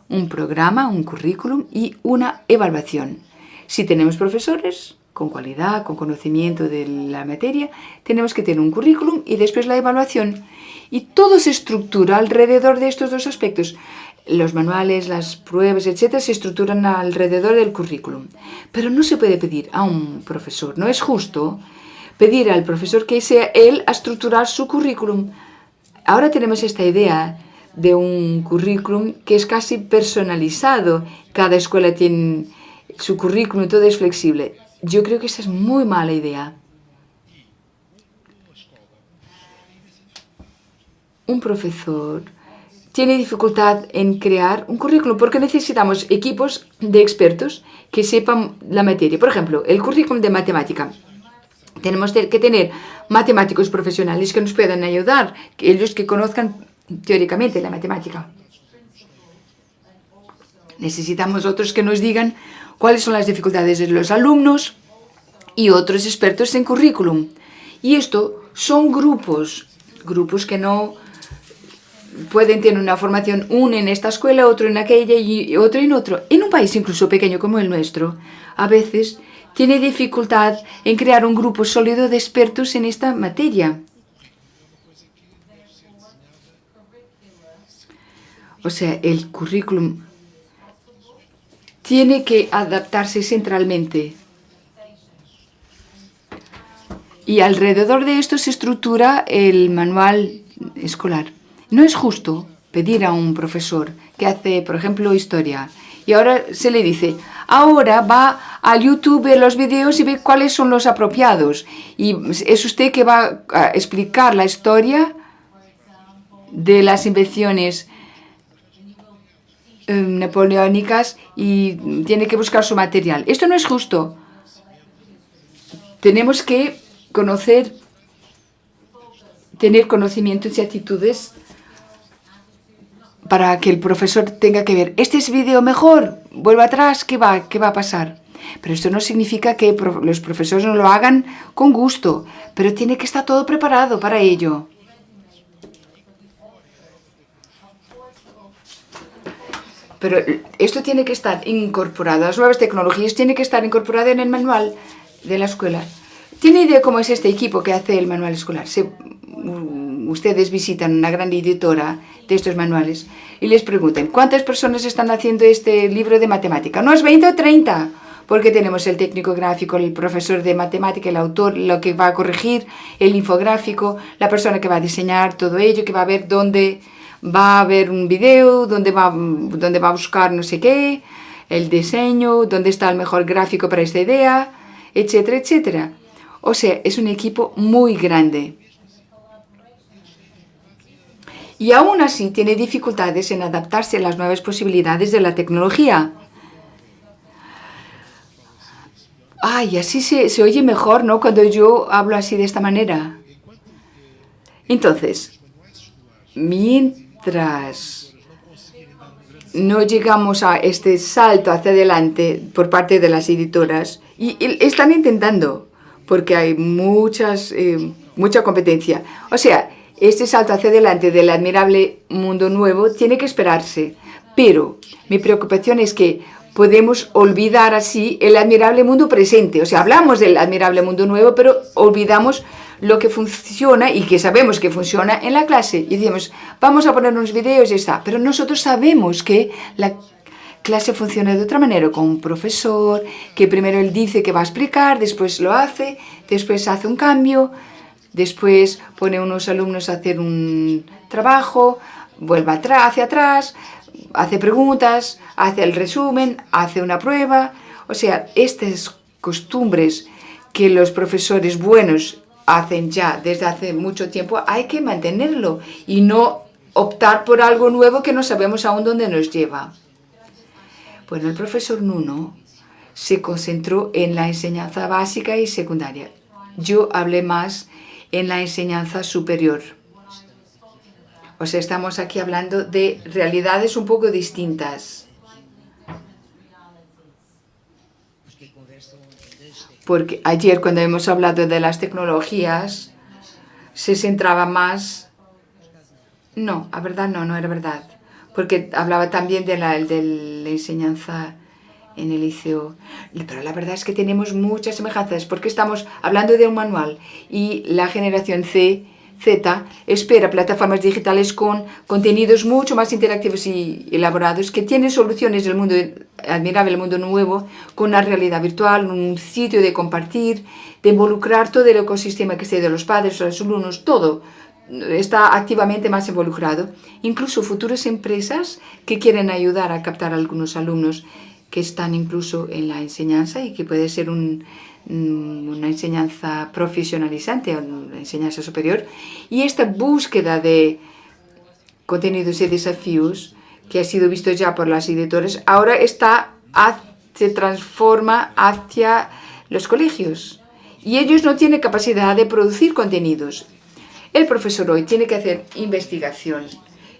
Un programa, un currículum y una evaluación. Si tenemos profesores con cualidad, con conocimiento de la materia, tenemos que tener un currículum y después la evaluación. Y todo se estructura alrededor de estos dos aspectos. Los manuales, las pruebas, etcétera, se estructuran alrededor del currículum. Pero no se puede pedir a un profesor, no es justo pedir al profesor que sea él a estructurar su currículum. Ahora tenemos esta idea de un currículum que es casi personalizado. Cada escuela tiene su currículum, todo es flexible. Yo creo que esa es muy mala idea. Un profesor tiene dificultad en crear un currículum porque necesitamos equipos de expertos que sepan la materia. Por ejemplo, el currículum de matemática. Tenemos que tener matemáticos profesionales que nos puedan ayudar, ellos que conozcan teóricamente la matemática. Necesitamos otros que nos digan cuáles son las dificultades de los alumnos y otros expertos en currículum. Y esto son grupos que no pueden tener una formación, uno en esta escuela, otro en aquella y otro en otro. En un país incluso pequeño como el nuestro, a veces tiene dificultad en crear un grupo sólido de expertos en esta materia. O sea, el currículum tiene que adaptarse centralmente. Y alrededor de esto se estructura el manual escolar. No es justo pedir a un profesor que hace, por ejemplo, historia, y ahora se le dice, ahora va a YouTube, ve los videos y ve cuáles son los apropiados. Y es usted que va a explicar la historia de las invenciones napoleónicas y tiene que buscar su material. Esto no es justo. Tenemos que tener conocimientos y actitudes para que el profesor tenga que ver, este es vídeo mejor, vuelva atrás, ¿qué va a pasar? Pero esto no significa que los profesores no lo hagan con gusto, pero tiene que estar todo preparado para ello. Pero esto tiene que estar incorporado, las nuevas tecnologías tienen que estar incorporadas en el manual de la escuela. ¿Tiene idea cómo es este equipo que hace el manual escolar? Ustedes visitan una gran editora de estos manuales y les preguntan, ¿cuántas personas están haciendo este libro de matemática? ¿No es 20 o 30? Porque tenemos el técnico gráfico, el profesor de matemática, el autor, lo que va a corregir, el infográfico, la persona que va a diseñar todo ello, que va a ver dónde va a ver un video, dónde va a buscar no sé qué, el diseño, dónde está el mejor gráfico para esta idea, etcétera, etcétera. O sea, es un equipo muy grande. Y aún así tiene dificultades en adaptarse a las nuevas posibilidades de la tecnología. Ay, así se oye mejor, ¿no? Cuando yo hablo así de esta manera. Entonces, mientras no llegamos a este salto hacia adelante por parte de las editoras, y están intentando, porque hay mucha competencia. O sea, este salto hacia adelante del admirable mundo nuevo tiene que esperarse. Pero mi preocupación es que podemos olvidar así el admirable mundo presente. O sea, hablamos del admirable mundo nuevo, pero olvidamos lo que funciona y que sabemos que funciona en la clase. Y decimos, vamos a poner unos videos y ya está. Pero nosotros sabemos que la clase funciona de otra manera, con un profesor que primero él dice que va a explicar, después lo hace, después hace un cambio, después pone a unos alumnos a hacer un trabajo, vuelve hacia atrás, hace preguntas, hace el resumen, hace una prueba. O sea, estas costumbres que los profesores buenos hacen ya desde hace mucho tiempo, hay que mantenerlo y no optar por algo nuevo que no sabemos aún dónde nos lleva. Bueno, el profesor Nuno se concentró en la enseñanza básica y secundaria. Yo hablé más en la enseñanza superior. O sea, estamos aquí hablando de realidades un poco distintas. Porque ayer, cuando hemos hablado de las tecnologías, se centraba más... No, a verdad no era verdad. Porque hablaba también de la enseñanza en el liceo. Pero la verdad es que tenemos muchas semejanzas, porque estamos hablando de un manual y la generación Z espera plataformas digitales con contenidos mucho más interactivos y elaborados, que tienen soluciones del mundo admirable, el mundo nuevo, con una realidad virtual, un sitio de compartir, de involucrar todo el ecosistema que sea de los padres, los alumnos, todo está activamente más involucrado. Incluso futuras empresas que quieren ayudar a captar a algunos alumnos que están incluso en la enseñanza y que puede ser una enseñanza profesionalizante, una enseñanza superior. Y esta búsqueda de contenidos y desafíos, que ha sido visto ya por las editoras, ahora se transforma hacia los colegios. Y ellos no tienen capacidad de producir contenidos. El profesor hoy tiene que hacer investigación,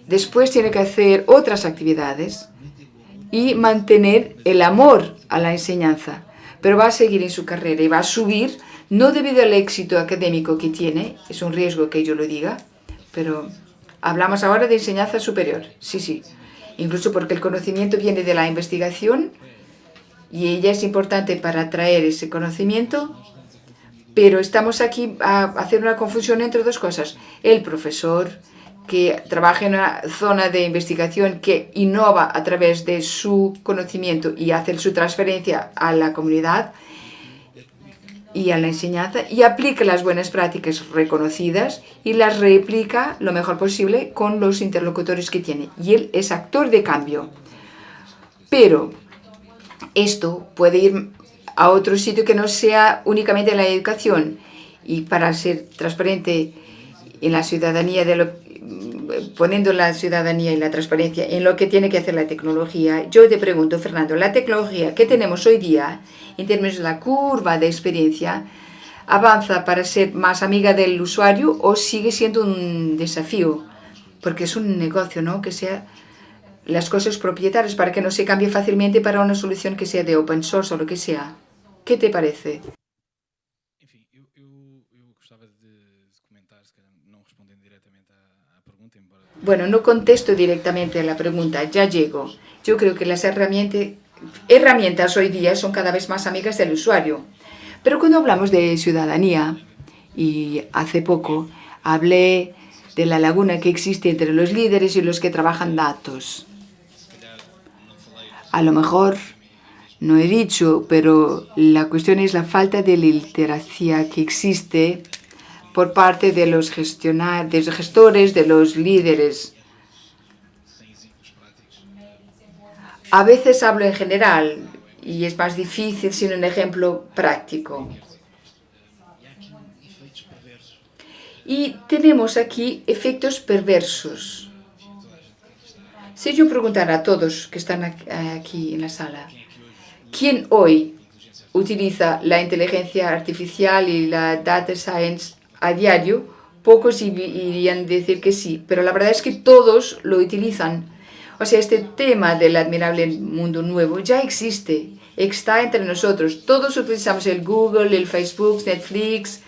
después tiene que hacer otras actividades y mantener el amor a la enseñanza. Pero va a seguir en su carrera y va a subir, no debido al éxito académico que tiene, es un riesgo que yo lo diga, pero hablamos ahora de enseñanza superior, sí. Incluso porque el conocimiento viene de la investigación y ella es importante para traer ese conocimiento, pero estamos aquí a hacer una confusión entre dos cosas. El profesor que trabaja en una zona de investigación que innova a través de su conocimiento y hace su transferencia a la comunidad y a la enseñanza y aplica las buenas prácticas reconocidas y las replica lo mejor posible con los interlocutores que tiene. Y él es actor de cambio. Pero esto puede ir a otro sitio que no sea únicamente la educación. Y para ser transparente en la ciudadanía, poniendo la ciudadanía y la transparencia en lo que tiene que hacer la tecnología, yo te pregunto, Fernando, la tecnología que tenemos hoy día, en términos de la curva de experiencia, ¿avanza para ser más amiga del usuario o sigue siendo un desafío? Porque es un negocio, ¿no? Que sea las cosas propietarias para que no se cambie fácilmente para una solución que sea de open source o lo que sea. ¿Qué te parece? Enfim, eu gostava de comentar, se calhar não respondendo diretamente à pergunta, embora... Bueno, no contesto directamente a la pregunta, ya llego. Yo creo que las herramientas hoy día son cada vez más amigas del usuario. Pero cuando hablamos de ciudadanía, y hace poco hablé de la laguna que existe entre los líderes y los que trabajan datos. A lo mejor no he dicho, pero la cuestión es la falta de literacia que existe por parte de los gestores, de los líderes. A veces hablo en general y es más difícil sin un ejemplo práctico. Y tenemos aquí efectos perversos. Si yo preguntara a todos que están aquí en la sala, ¿quién hoy utiliza la inteligencia artificial y la data science a diario? Pocos irían a decir que sí, pero la verdad es que todos lo utilizan. O sea, este tema del admirable mundo nuevo ya existe, está entre nosotros. Todos utilizamos el Google, el Facebook, Netflix,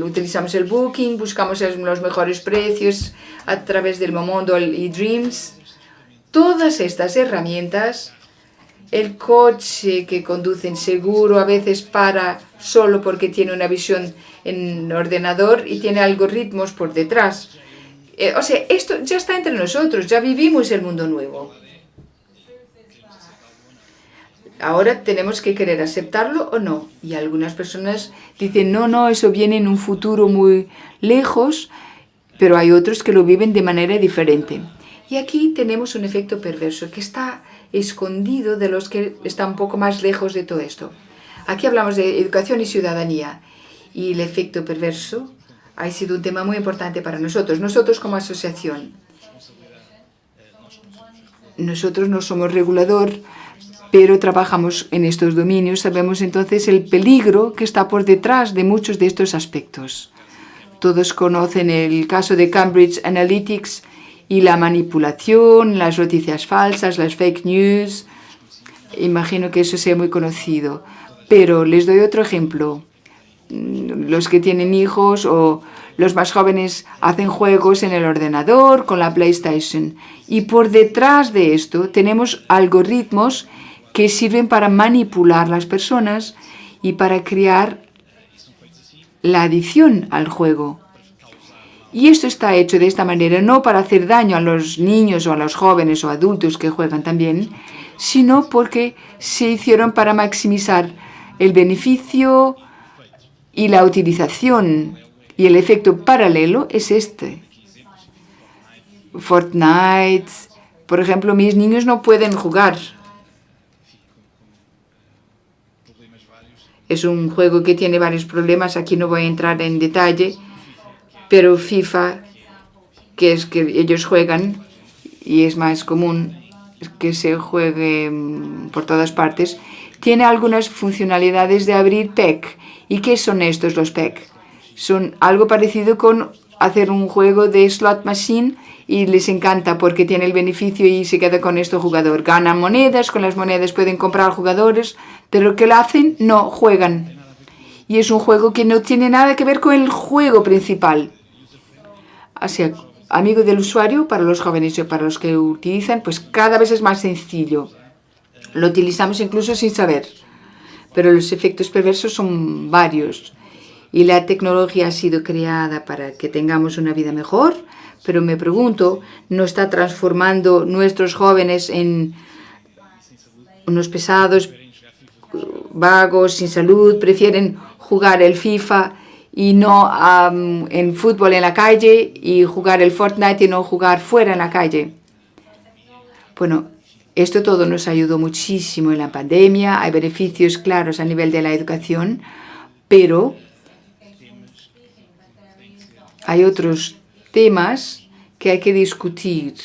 utilizamos el Booking, buscamos los mejores precios a través del Momondo y Dreams. Todas estas herramientas, el coche que conduce inseguro, a veces para solo porque tiene una visión en ordenador y tiene algoritmos por detrás. O sea, esto ya está entre nosotros, ya vivimos el mundo nuevo. Ahora tenemos que querer aceptarlo o no. Y algunas personas dicen, no, eso viene en un futuro muy lejos, pero hay otros que lo viven de manera diferente. Y aquí tenemos un efecto perverso que está escondido de los que están un poco más lejos de todo esto. Aquí hablamos de educación y ciudadanía. Y el efecto perverso ha sido un tema muy importante para nosotros. Nosotros como asociación. Nosotros no somos regulador, pero trabajamos en estos dominios. Sabemos entonces el peligro que está por detrás de muchos de estos aspectos. Todos conocen el caso de Cambridge Analytica y la manipulación, las noticias falsas, las fake news. Imagino que eso sea muy conocido. Pero les doy otro ejemplo. Los que tienen hijos o los más jóvenes hacen juegos en el ordenador con la PlayStation. Y por detrás de esto tenemos algoritmos que sirven para manipular las personas y para crear la adicción al juego. Y esto está hecho de esta manera no para hacer daño a los niños o a los jóvenes o adultos que juegan también, sino porque se hicieron para maximizar el beneficio y la utilización. Y el efecto paralelo es este. Fortnite, por ejemplo, mis niños no pueden jugar. Es un juego que tiene varios problemas, aquí no voy a entrar en detalle, pero FIFA que es que ellos juegan, y es más común que se juegue por todas partes, tiene algunas funcionalidades de abrir PEC. ¿Y qué son estos los PEC? Son algo parecido con hacer un juego de slot machine, y les encanta porque tiene el beneficio y se queda con este jugador. Ganan monedas, con las monedas pueden comprar jugadores, pero ¿qué lo hacen? No, juegan. Y es un juego que no tiene nada que ver con el juego principal. Así, amigo del usuario, para los jóvenes y para los que utilizan, pues cada vez es más sencillo. Lo utilizamos incluso sin saber. Pero los efectos perversos son varios. Y la tecnología ha sido creada para que tengamos una vida mejor, pero me pregunto, ¿no está transformando nuestros jóvenes en unos pesados, vagos, sin salud? Prefieren jugar el FIFA y no en fútbol en la calle, y jugar el Fortnite y no jugar fuera en la calle. Bueno, esto todo nos ayudó muchísimo en la pandemia. Hay beneficios claros a nivel de la educación, pero hay otros temas que hay que discutir.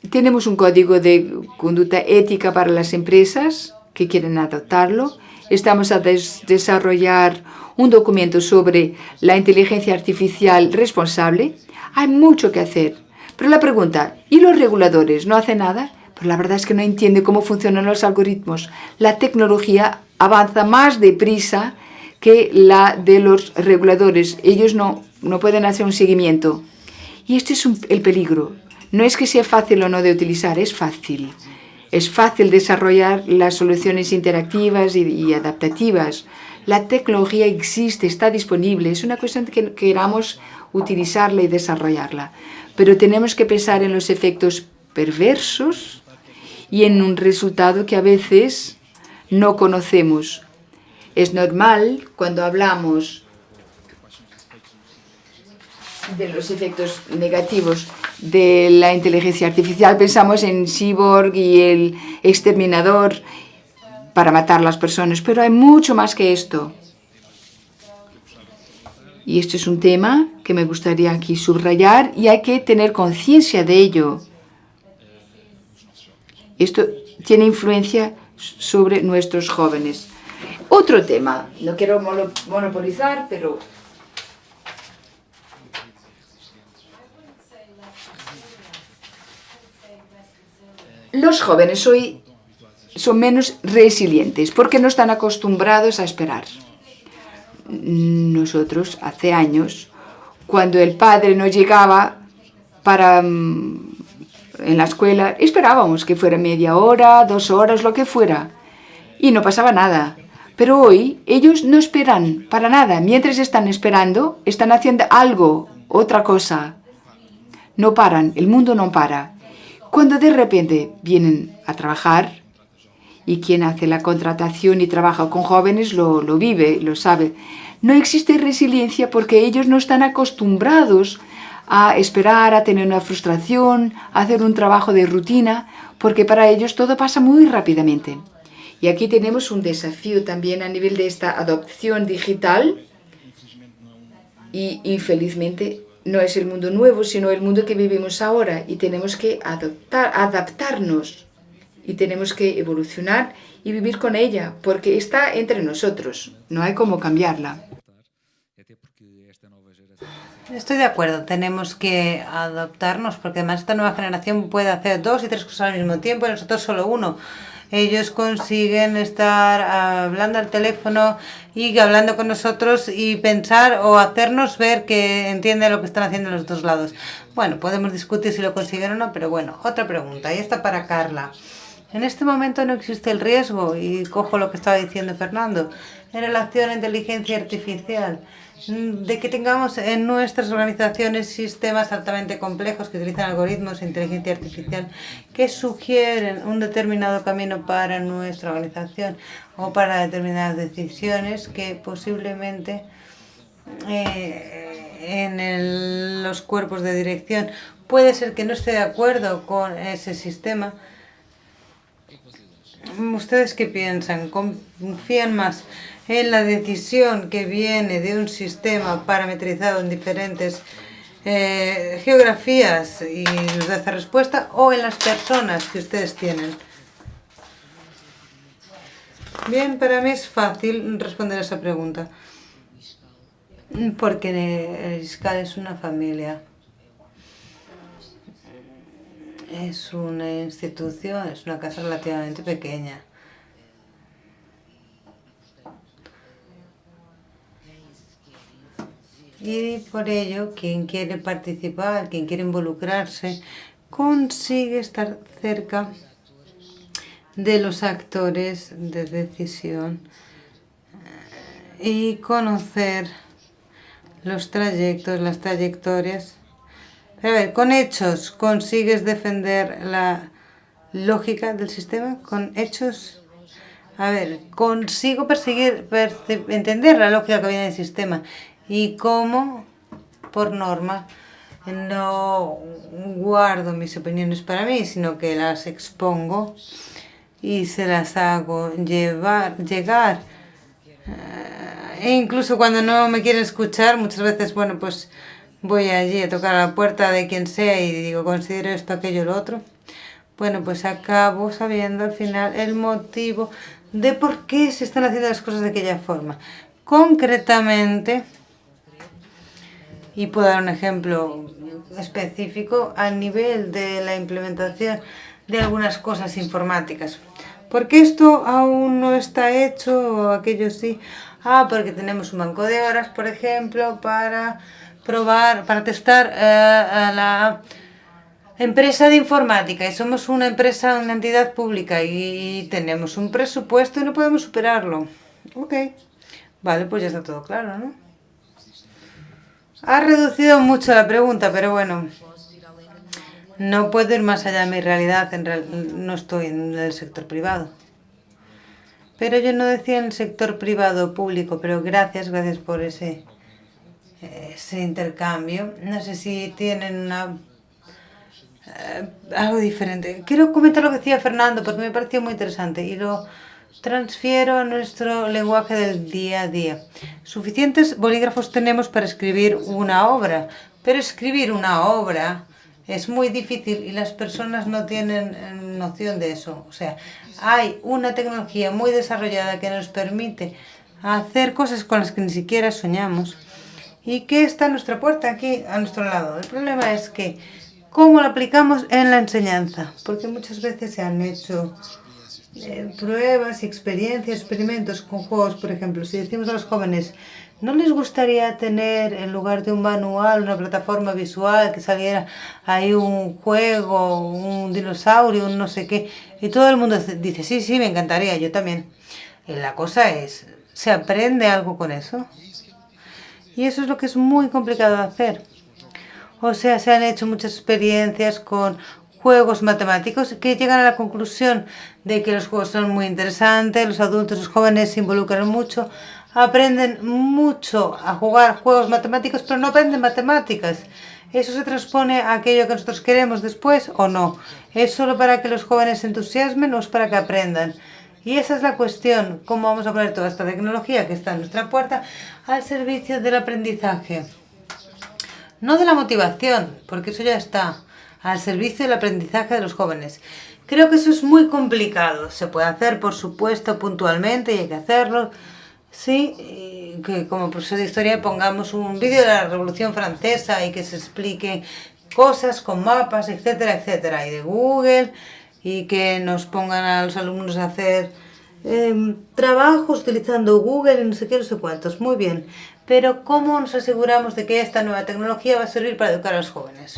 Tenemos un código de conducta ética para las empresas que quieren adoptarlo. Estamos a desarrollar un documento sobre la inteligencia artificial responsable. Hay mucho que hacer. Pero la pregunta, ¿y los reguladores no hacen nada? Pero la verdad es que no entiende cómo funcionan los algoritmos. La tecnología avanza más deprisa que la de los reguladores. Ellos no pueden hacer un seguimiento. Y este es el peligro. No es que sea fácil o no de utilizar, es fácil. Es fácil desarrollar las soluciones interactivas y adaptativas. La tecnología existe, está disponible. Es una cuestión de que queramos utilizarla y desarrollarla. Pero tenemos que pensar en los efectos perversos y en un resultado que a veces no conocemos. Es normal cuando hablamos de los efectos negativos de la inteligencia artificial, pensamos en Cyborg y el exterminador para matar a las personas, pero hay mucho más que esto. Y esto es un tema que me gustaría aquí subrayar y hay que tener conciencia de ello. Esto tiene influencia sobre nuestros jóvenes. Otro tema, no quiero monopolizar, pero los jóvenes hoy son menos resilientes porque no están acostumbrados a esperar. Nosotros, hace años, cuando el padre no llegaba en la escuela, esperábamos que fuera media hora, 2 horas, lo que fuera, y no pasaba nada. Pero hoy ellos no esperan para nada. Mientras están esperando, están haciendo algo, otra cosa. No paran, el mundo no para. Cuando de repente vienen a trabajar, y quien hace la contratación y trabaja con jóvenes lo vive, lo sabe, no existe resiliencia porque ellos no están acostumbrados a esperar, a tener una frustración, a hacer un trabajo de rutina, porque para ellos todo pasa muy rápidamente. Y aquí tenemos un desafío también a nivel de esta adopción digital y infelizmente no es el mundo nuevo, sino el mundo que vivimos ahora y tenemos que adaptarnos y tenemos que evolucionar y vivir con ella porque está entre nosotros, no hay cómo cambiarla. Estoy de acuerdo, tenemos que adaptarnos porque además esta nueva generación puede hacer 2 y 3 cosas al mismo tiempo y nosotros solo uno. Ellos consiguen estar hablando al teléfono y hablando con nosotros y pensar o hacernos ver que entienden lo que están haciendo los dos lados. Bueno, podemos discutir si lo consiguen o no, pero bueno, otra pregunta, y esta para Carla. En este momento no existe el riesgo, y cojo lo que estaba diciendo Fernando, en relación a inteligencia artificial, de que tengamos en nuestras organizaciones sistemas altamente complejos que utilizan algoritmos de inteligencia artificial que sugieren un determinado camino para nuestra organización o para determinadas decisiones que posiblemente en los cuerpos de dirección puede ser que no esté de acuerdo con ese sistema. ¿Ustedes qué piensan? ¿Confían más en la decisión que viene de un sistema parametrizado en diferentes geografías y les da esa respuesta, o en las personas que ustedes tienen. Bien, para mí es fácil responder a esa pregunta, porque el ISCAL es una familia, es una institución, es una casa relativamente pequeña. Y por ello, quien quiere participar, quien quiere involucrarse, consigue estar cerca de los actores de decisión y conocer los trayectos, las trayectorias. A ver, con hechos consigues defender la lógica del sistema, con hechos. A ver, consigo entender la lógica que viene del sistema y cómo, por norma, no guardo mis opiniones para mí, sino que las expongo y se las hago llegar. E incluso cuando no me quieren escuchar, muchas veces, bueno, pues voy allí a tocar a la puerta de quien sea y digo, considero esto, aquello, lo otro. Bueno, pues acabo sabiendo al final el motivo de por qué se están haciendo las cosas de aquella forma. Concretamente, y puedo dar un ejemplo específico, a nivel de la implementación de algunas cosas informáticas. ¿Por qué esto aún no está hecho o aquello sí? Porque tenemos un banco de horas, por ejemplo, para probar, para testar a la empresa de informática, y somos una empresa, una entidad pública y tenemos un presupuesto y no podemos superarlo. Ok, vale, pues ya está todo claro, ¿no? Ha reducido mucho la pregunta, pero bueno, no puedo ir más allá de mi realidad. No estoy en el sector privado. Pero yo no decía en el sector privado o público, pero gracias por ese intercambio. No sé si tienen algo diferente. Quiero comentar lo que decía Fernando porque me pareció muy interesante y lo transfiero a nuestro lenguaje del día a día. Suficientes bolígrafos tenemos para escribir una obra, pero escribir una obra es muy difícil y las personas no tienen noción de eso. O sea, hay una tecnología muy desarrollada que nos permite hacer cosas con las que ni siquiera soñamos y que está a nuestra puerta, aquí a nuestro lado. El problema es que cómo lo aplicamos en la enseñanza, porque muchas veces se han hecho pruebas, experiencias, experimentos con juegos. Por ejemplo, si decimos a los jóvenes, ¿no les gustaría tener en lugar de un manual una plataforma visual que saliera ahí un juego, un dinosaurio, un no sé qué? Y todo el mundo dice, sí, sí, me encantaría, yo también. Y la cosa es, ¿se aprende algo con eso? Y eso es lo que es muy complicado de hacer. O sea, se han hecho muchas experiencias con juegos matemáticos que llegan a la conclusión de que los juegos son muy interesantes, los adultos, los jóvenes se involucran mucho, aprenden mucho a jugar juegos matemáticos, pero no aprenden matemáticas. ¿Eso se transpone a aquello que nosotros queremos después o no? ¿Es solo para que los jóvenes se entusiasmen o es para que aprendan? Y esa es la cuestión, cómo vamos a poner toda esta tecnología que está en nuestra puerta al servicio del aprendizaje. No de la motivación, porque eso ya está, al servicio del aprendizaje de los jóvenes. Creo que eso es muy complicado. Se puede hacer, por supuesto, puntualmente y hay que hacerlo. Sí, que como profesor de historia pongamos un vídeo de la Revolución Francesa y que se explique cosas con mapas, etcétera, etcétera, y de Google, y que nos pongan a los alumnos a hacer trabajos utilizando Google y no sé qué, no sé cuántos. Muy bien, pero ¿cómo nos aseguramos de que esta nueva tecnología va a servir para educar a los jóvenes?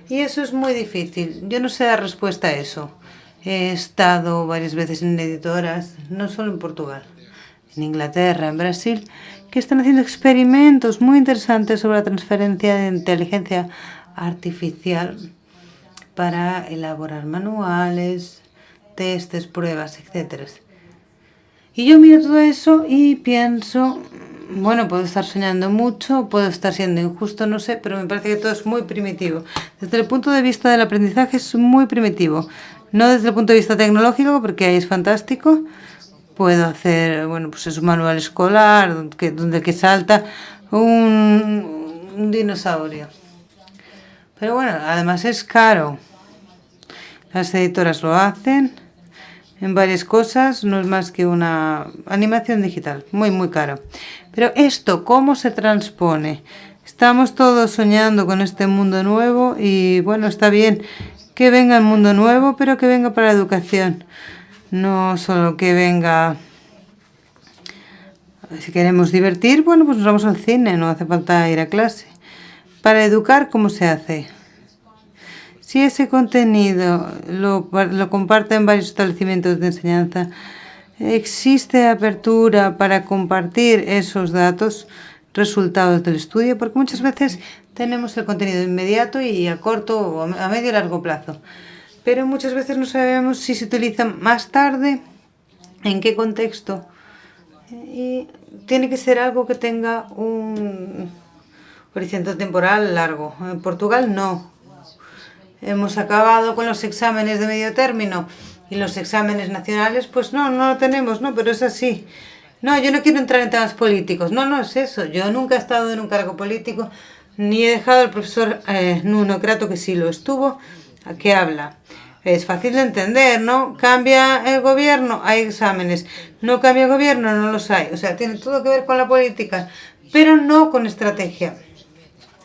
Y eso es muy difícil. Yo no sé dar respuesta a eso. He estado varias veces en editoras, no solo en Portugal, en Inglaterra, en Brasil, que están haciendo experimentos muy interesantes sobre la transferencia de inteligencia artificial para elaborar manuales, testes, pruebas, etc. Y yo miro todo eso y pienso, bueno, puedo estar soñando mucho, puedo estar siendo injusto, no sé, pero me parece que todo es muy primitivo. Desde el punto de vista del aprendizaje es muy primitivo. No desde el punto de vista tecnológico, porque ahí es fantástico. Puedo hacer, bueno, pues es un manual escolar donde salta un dinosaurio. Pero bueno, además es caro. Las editoras lo hacen en varias cosas, no es más que una animación digital, muy muy caro. Pero esto, ¿cómo se transpone? Estamos todos soñando con este mundo nuevo y bueno, está bien que venga el mundo nuevo, pero que venga para la educación. No solo que venga... Si queremos divertir, bueno, pues nos vamos al cine, no hace falta ir a clase. Para educar, ¿cómo se hace? Si ese contenido lo comparten varios establecimientos de enseñanza, ¿existe apertura para compartir esos datos, resultados del estudio? Porque muchas veces tenemos el contenido inmediato y a corto o a medio y largo plazo. Pero muchas veces no sabemos si se utiliza más tarde, en qué contexto. Y tiene que ser algo que tenga un horizonte temporal largo. En Portugal no. Hemos acabado con los exámenes de medio término y los exámenes nacionales, pues no lo tenemos, no, pero es así. No, yo no quiero entrar en temas políticos. No es eso. Yo nunca he estado en un cargo político, ni he dejado al profesor Nuno Crato, que sí lo estuvo, a qué habla. Es fácil de entender, ¿no? Cambia el gobierno, hay exámenes. No cambia el gobierno, no los hay. O sea, tiene todo que ver con la política, pero no con estrategia.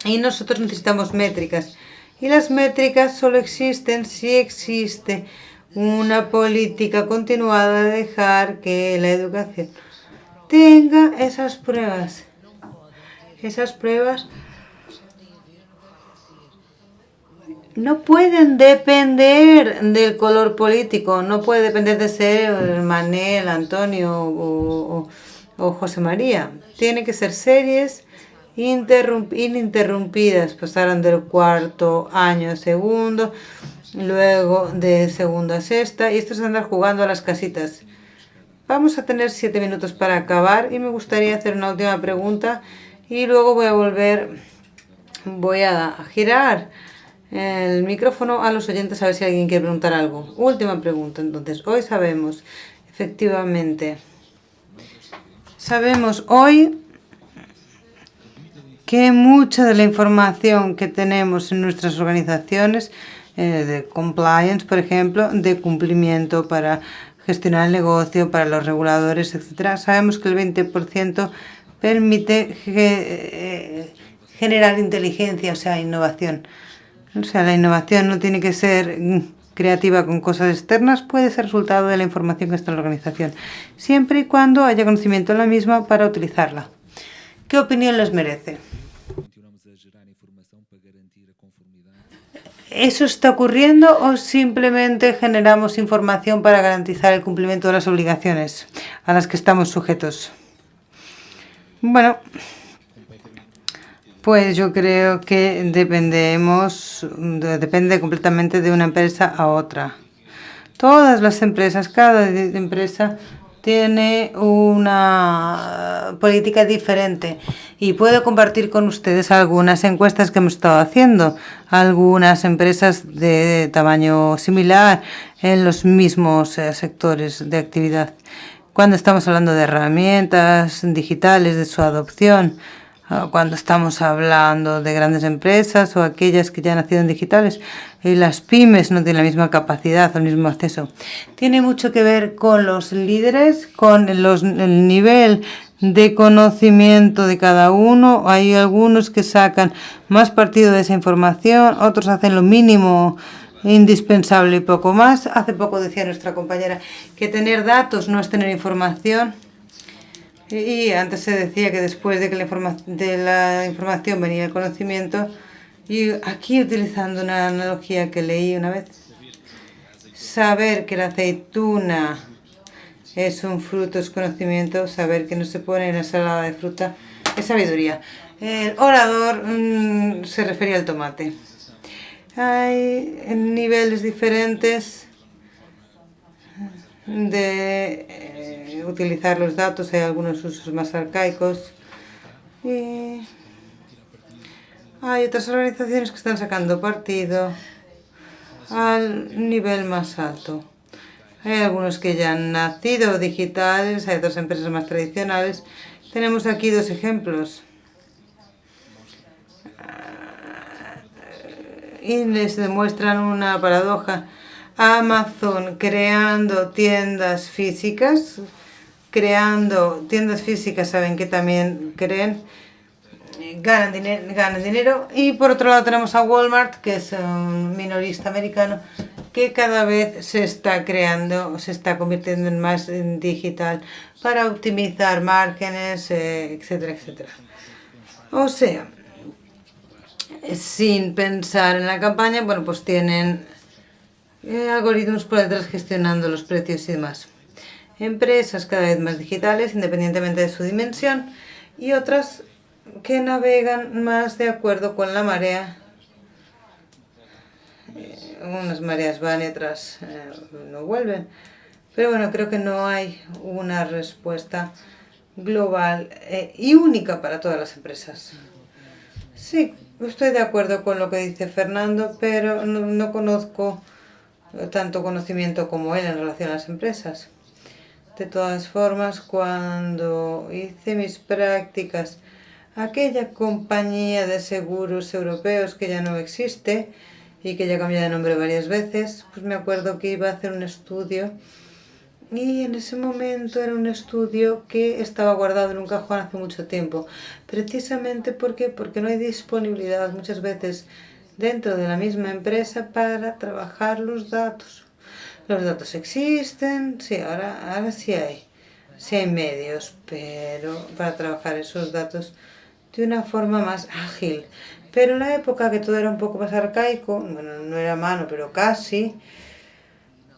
Y nosotros necesitamos métricas. Y las métricas solo existen si existe una política continuada de dejar que la educación tenga esas pruebas. Esas pruebas no pueden depender del color político, no puede depender de ser Manel, Antonio o José María. Tiene que ser series ininterrumpidas. Pasaron del cuarto año a segundo, luego de segundo a sexta, y esto es andar jugando a las casitas. Vamos a tener 7 minutos para acabar y me gustaría hacer una última pregunta y luego voy a girar el micrófono a los oyentes a ver si alguien quiere preguntar algo. Última pregunta, entonces. Hoy sabemos, efectivamente, hoy que mucha de la información que tenemos en nuestras organizaciones, de compliance, por ejemplo, de cumplimiento para gestionar el negocio, para los reguladores, etcétera, sabemos que el 20% permite generar inteligencia, o sea, innovación. O sea, la innovación no tiene que ser creativa con cosas externas, puede ser resultado de la información que está en la organización, siempre y cuando haya conocimiento en la misma para utilizarla. ¿Qué opinión les merece? ¿Eso está ocurriendo o simplemente generamos información para garantizar el cumplimiento de las obligaciones a las que estamos sujetos? Bueno, pues yo creo que depende completamente de una empresa a otra. Todas las empresas, cada empresa tiene una política diferente y puedo compartir con ustedes algunas encuestas que hemos estado haciendo. Algunas empresas de tamaño similar en los mismos sectores de actividad. Cuando estamos hablando de herramientas digitales, de su adopción, cuando estamos hablando de grandes empresas o aquellas que ya nacieron digitales, y las pymes no tienen la misma capacidad o el mismo acceso. Tiene mucho que ver con los líderes, con el nivel de conocimiento de cada uno. Hay algunos que sacan más partido de esa información, otros hacen lo mínimo indispensable y poco más. Hace poco decía nuestra compañera que tener datos no es tener información. Y antes se decía que después de que la información venía el conocimiento. Y aquí utilizando una analogía que leí una vez, saber que la aceituna es un fruto es conocimiento, saber que no se pone en la ensalada de fruta es sabiduría. El orador se refería al tomate. Hay niveles diferentes de utilizar los datos, hay algunos usos más arcaicos y hay otras organizaciones que están sacando partido al nivel más alto. Hay algunos que ya han nacido digitales, hay otras empresas más tradicionales. Tenemos aquí dos ejemplos. y les demuestran una paradoja. Amazon creando tiendas físicas, saben que también creen, ganan dinero, y por otro lado tenemos a Walmart, que es un minorista americano que cada vez se está convirtiendo en más en digital para optimizar márgenes, etcétera, etcétera. O sea, sin pensar en la campaña, bueno, pues tienen algoritmos por detrás gestionando los precios y demás. Empresas cada vez más digitales, independientemente de su dimensión, y otras que navegan más de acuerdo con la marea. Unas mareas van y otras no vuelven. Pero bueno, creo que no hay una respuesta global y única para todas las empresas. Sí, estoy de acuerdo con lo que dice Fernando, pero no conozco tanto conocimiento como él en relación a las empresas. De todas formas, cuando hice mis prácticas, aquella compañía de seguros europeos que ya no existe y que ya cambió de nombre varias veces, pues me acuerdo que iba a hacer un estudio, y en ese momento era un estudio que estaba guardado en un cajón hace mucho tiempo, precisamente porque no hay disponibilidad muchas veces dentro de la misma empresa para trabajar los datos. Los datos existen, sí, ahora sí hay medios, pero para trabajar esos datos de una forma más ágil. Pero en la época que todo era un poco más arcaico, bueno, no era a mano, pero casi,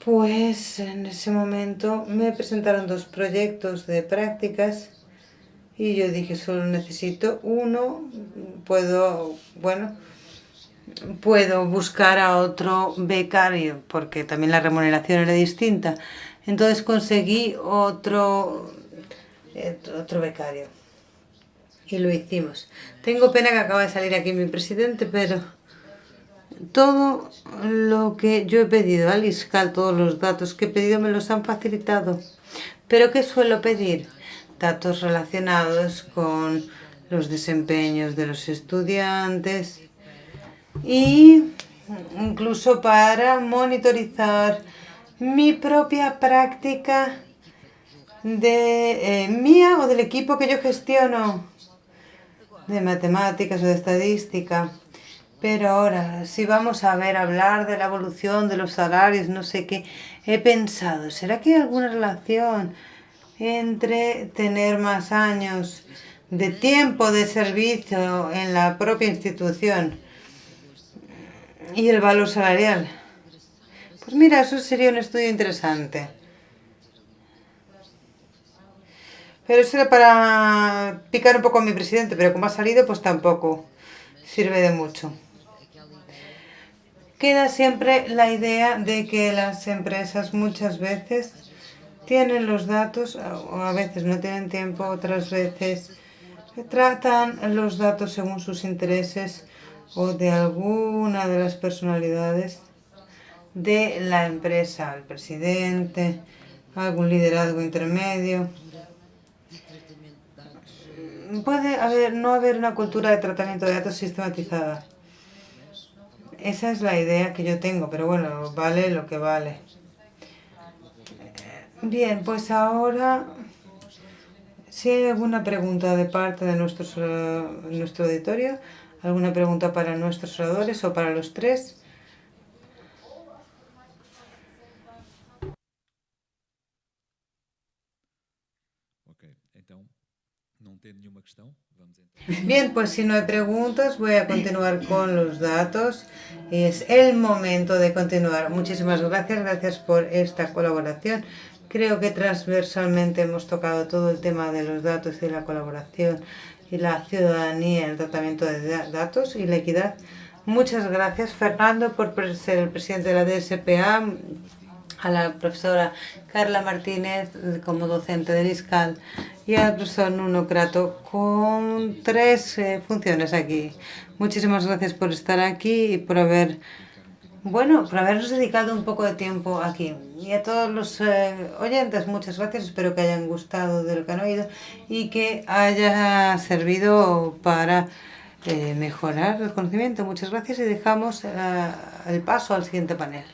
pues en ese momento me presentaron 2 proyectos de prácticas y yo dije, solo necesito uno, puedo buscar a otro becario, porque también la remuneración era distinta. Entonces conseguí otro becario y lo hicimos. Tengo pena que acaba de salir aquí mi presidente, pero todo lo que yo he pedido al ISCAL, todos los datos que he pedido me los han facilitado. ¿Pero qué suelo pedir? Datos relacionados con los desempeños de los estudiantes y incluso para monitorizar mi propia práctica de mía o del equipo que yo gestiono de matemáticas o de estadística. Pero ahora, si vamos a hablar de la evolución de los salarios, no sé qué, he pensado, ¿será que hay alguna relación entre tener más años de tiempo de servicio en la propia institución y el valor salarial? Pues mira, eso sería un estudio interesante. Pero eso era para picar un poco a mi presidente, pero como ha salido, pues tampoco sirve de mucho. Queda siempre la idea de que las empresas muchas veces tienen los datos, o a veces no tienen tiempo, otras veces tratan los datos según sus intereses o de alguna de las personalidades de la empresa, el presidente, algún liderazgo intermedio. Puede no haber una cultura de tratamiento de datos sistematizada. Esa es la idea que yo tengo, pero bueno, vale lo que vale. Bien, pues ahora, si hay alguna pregunta de parte de nuestro auditorio, alguna pregunta para nuestros oradores o para los 3. Bien, pues si no hay preguntas, voy a continuar con los datos. Es el momento de continuar. Muchísimas gracias por esta colaboración. Creo que transversalmente hemos tocado todo el tema de los datos y la colaboración y la ciudadanía en el tratamiento de datos y la equidad. Muchas gracias, Fernando, por ser el presidente de la DSPA, a la profesora Carla Martínez como docente del ISCAL y al profesor Nuno Crato con 3 funciones aquí. Muchísimas gracias por estar aquí y por habernos dedicado un poco de tiempo aquí. Y a todos los oyentes, muchas gracias. Espero que hayan gustado de lo que han oído y que haya servido para mejorar el conocimiento. Muchas gracias y dejamos el paso al siguiente panel.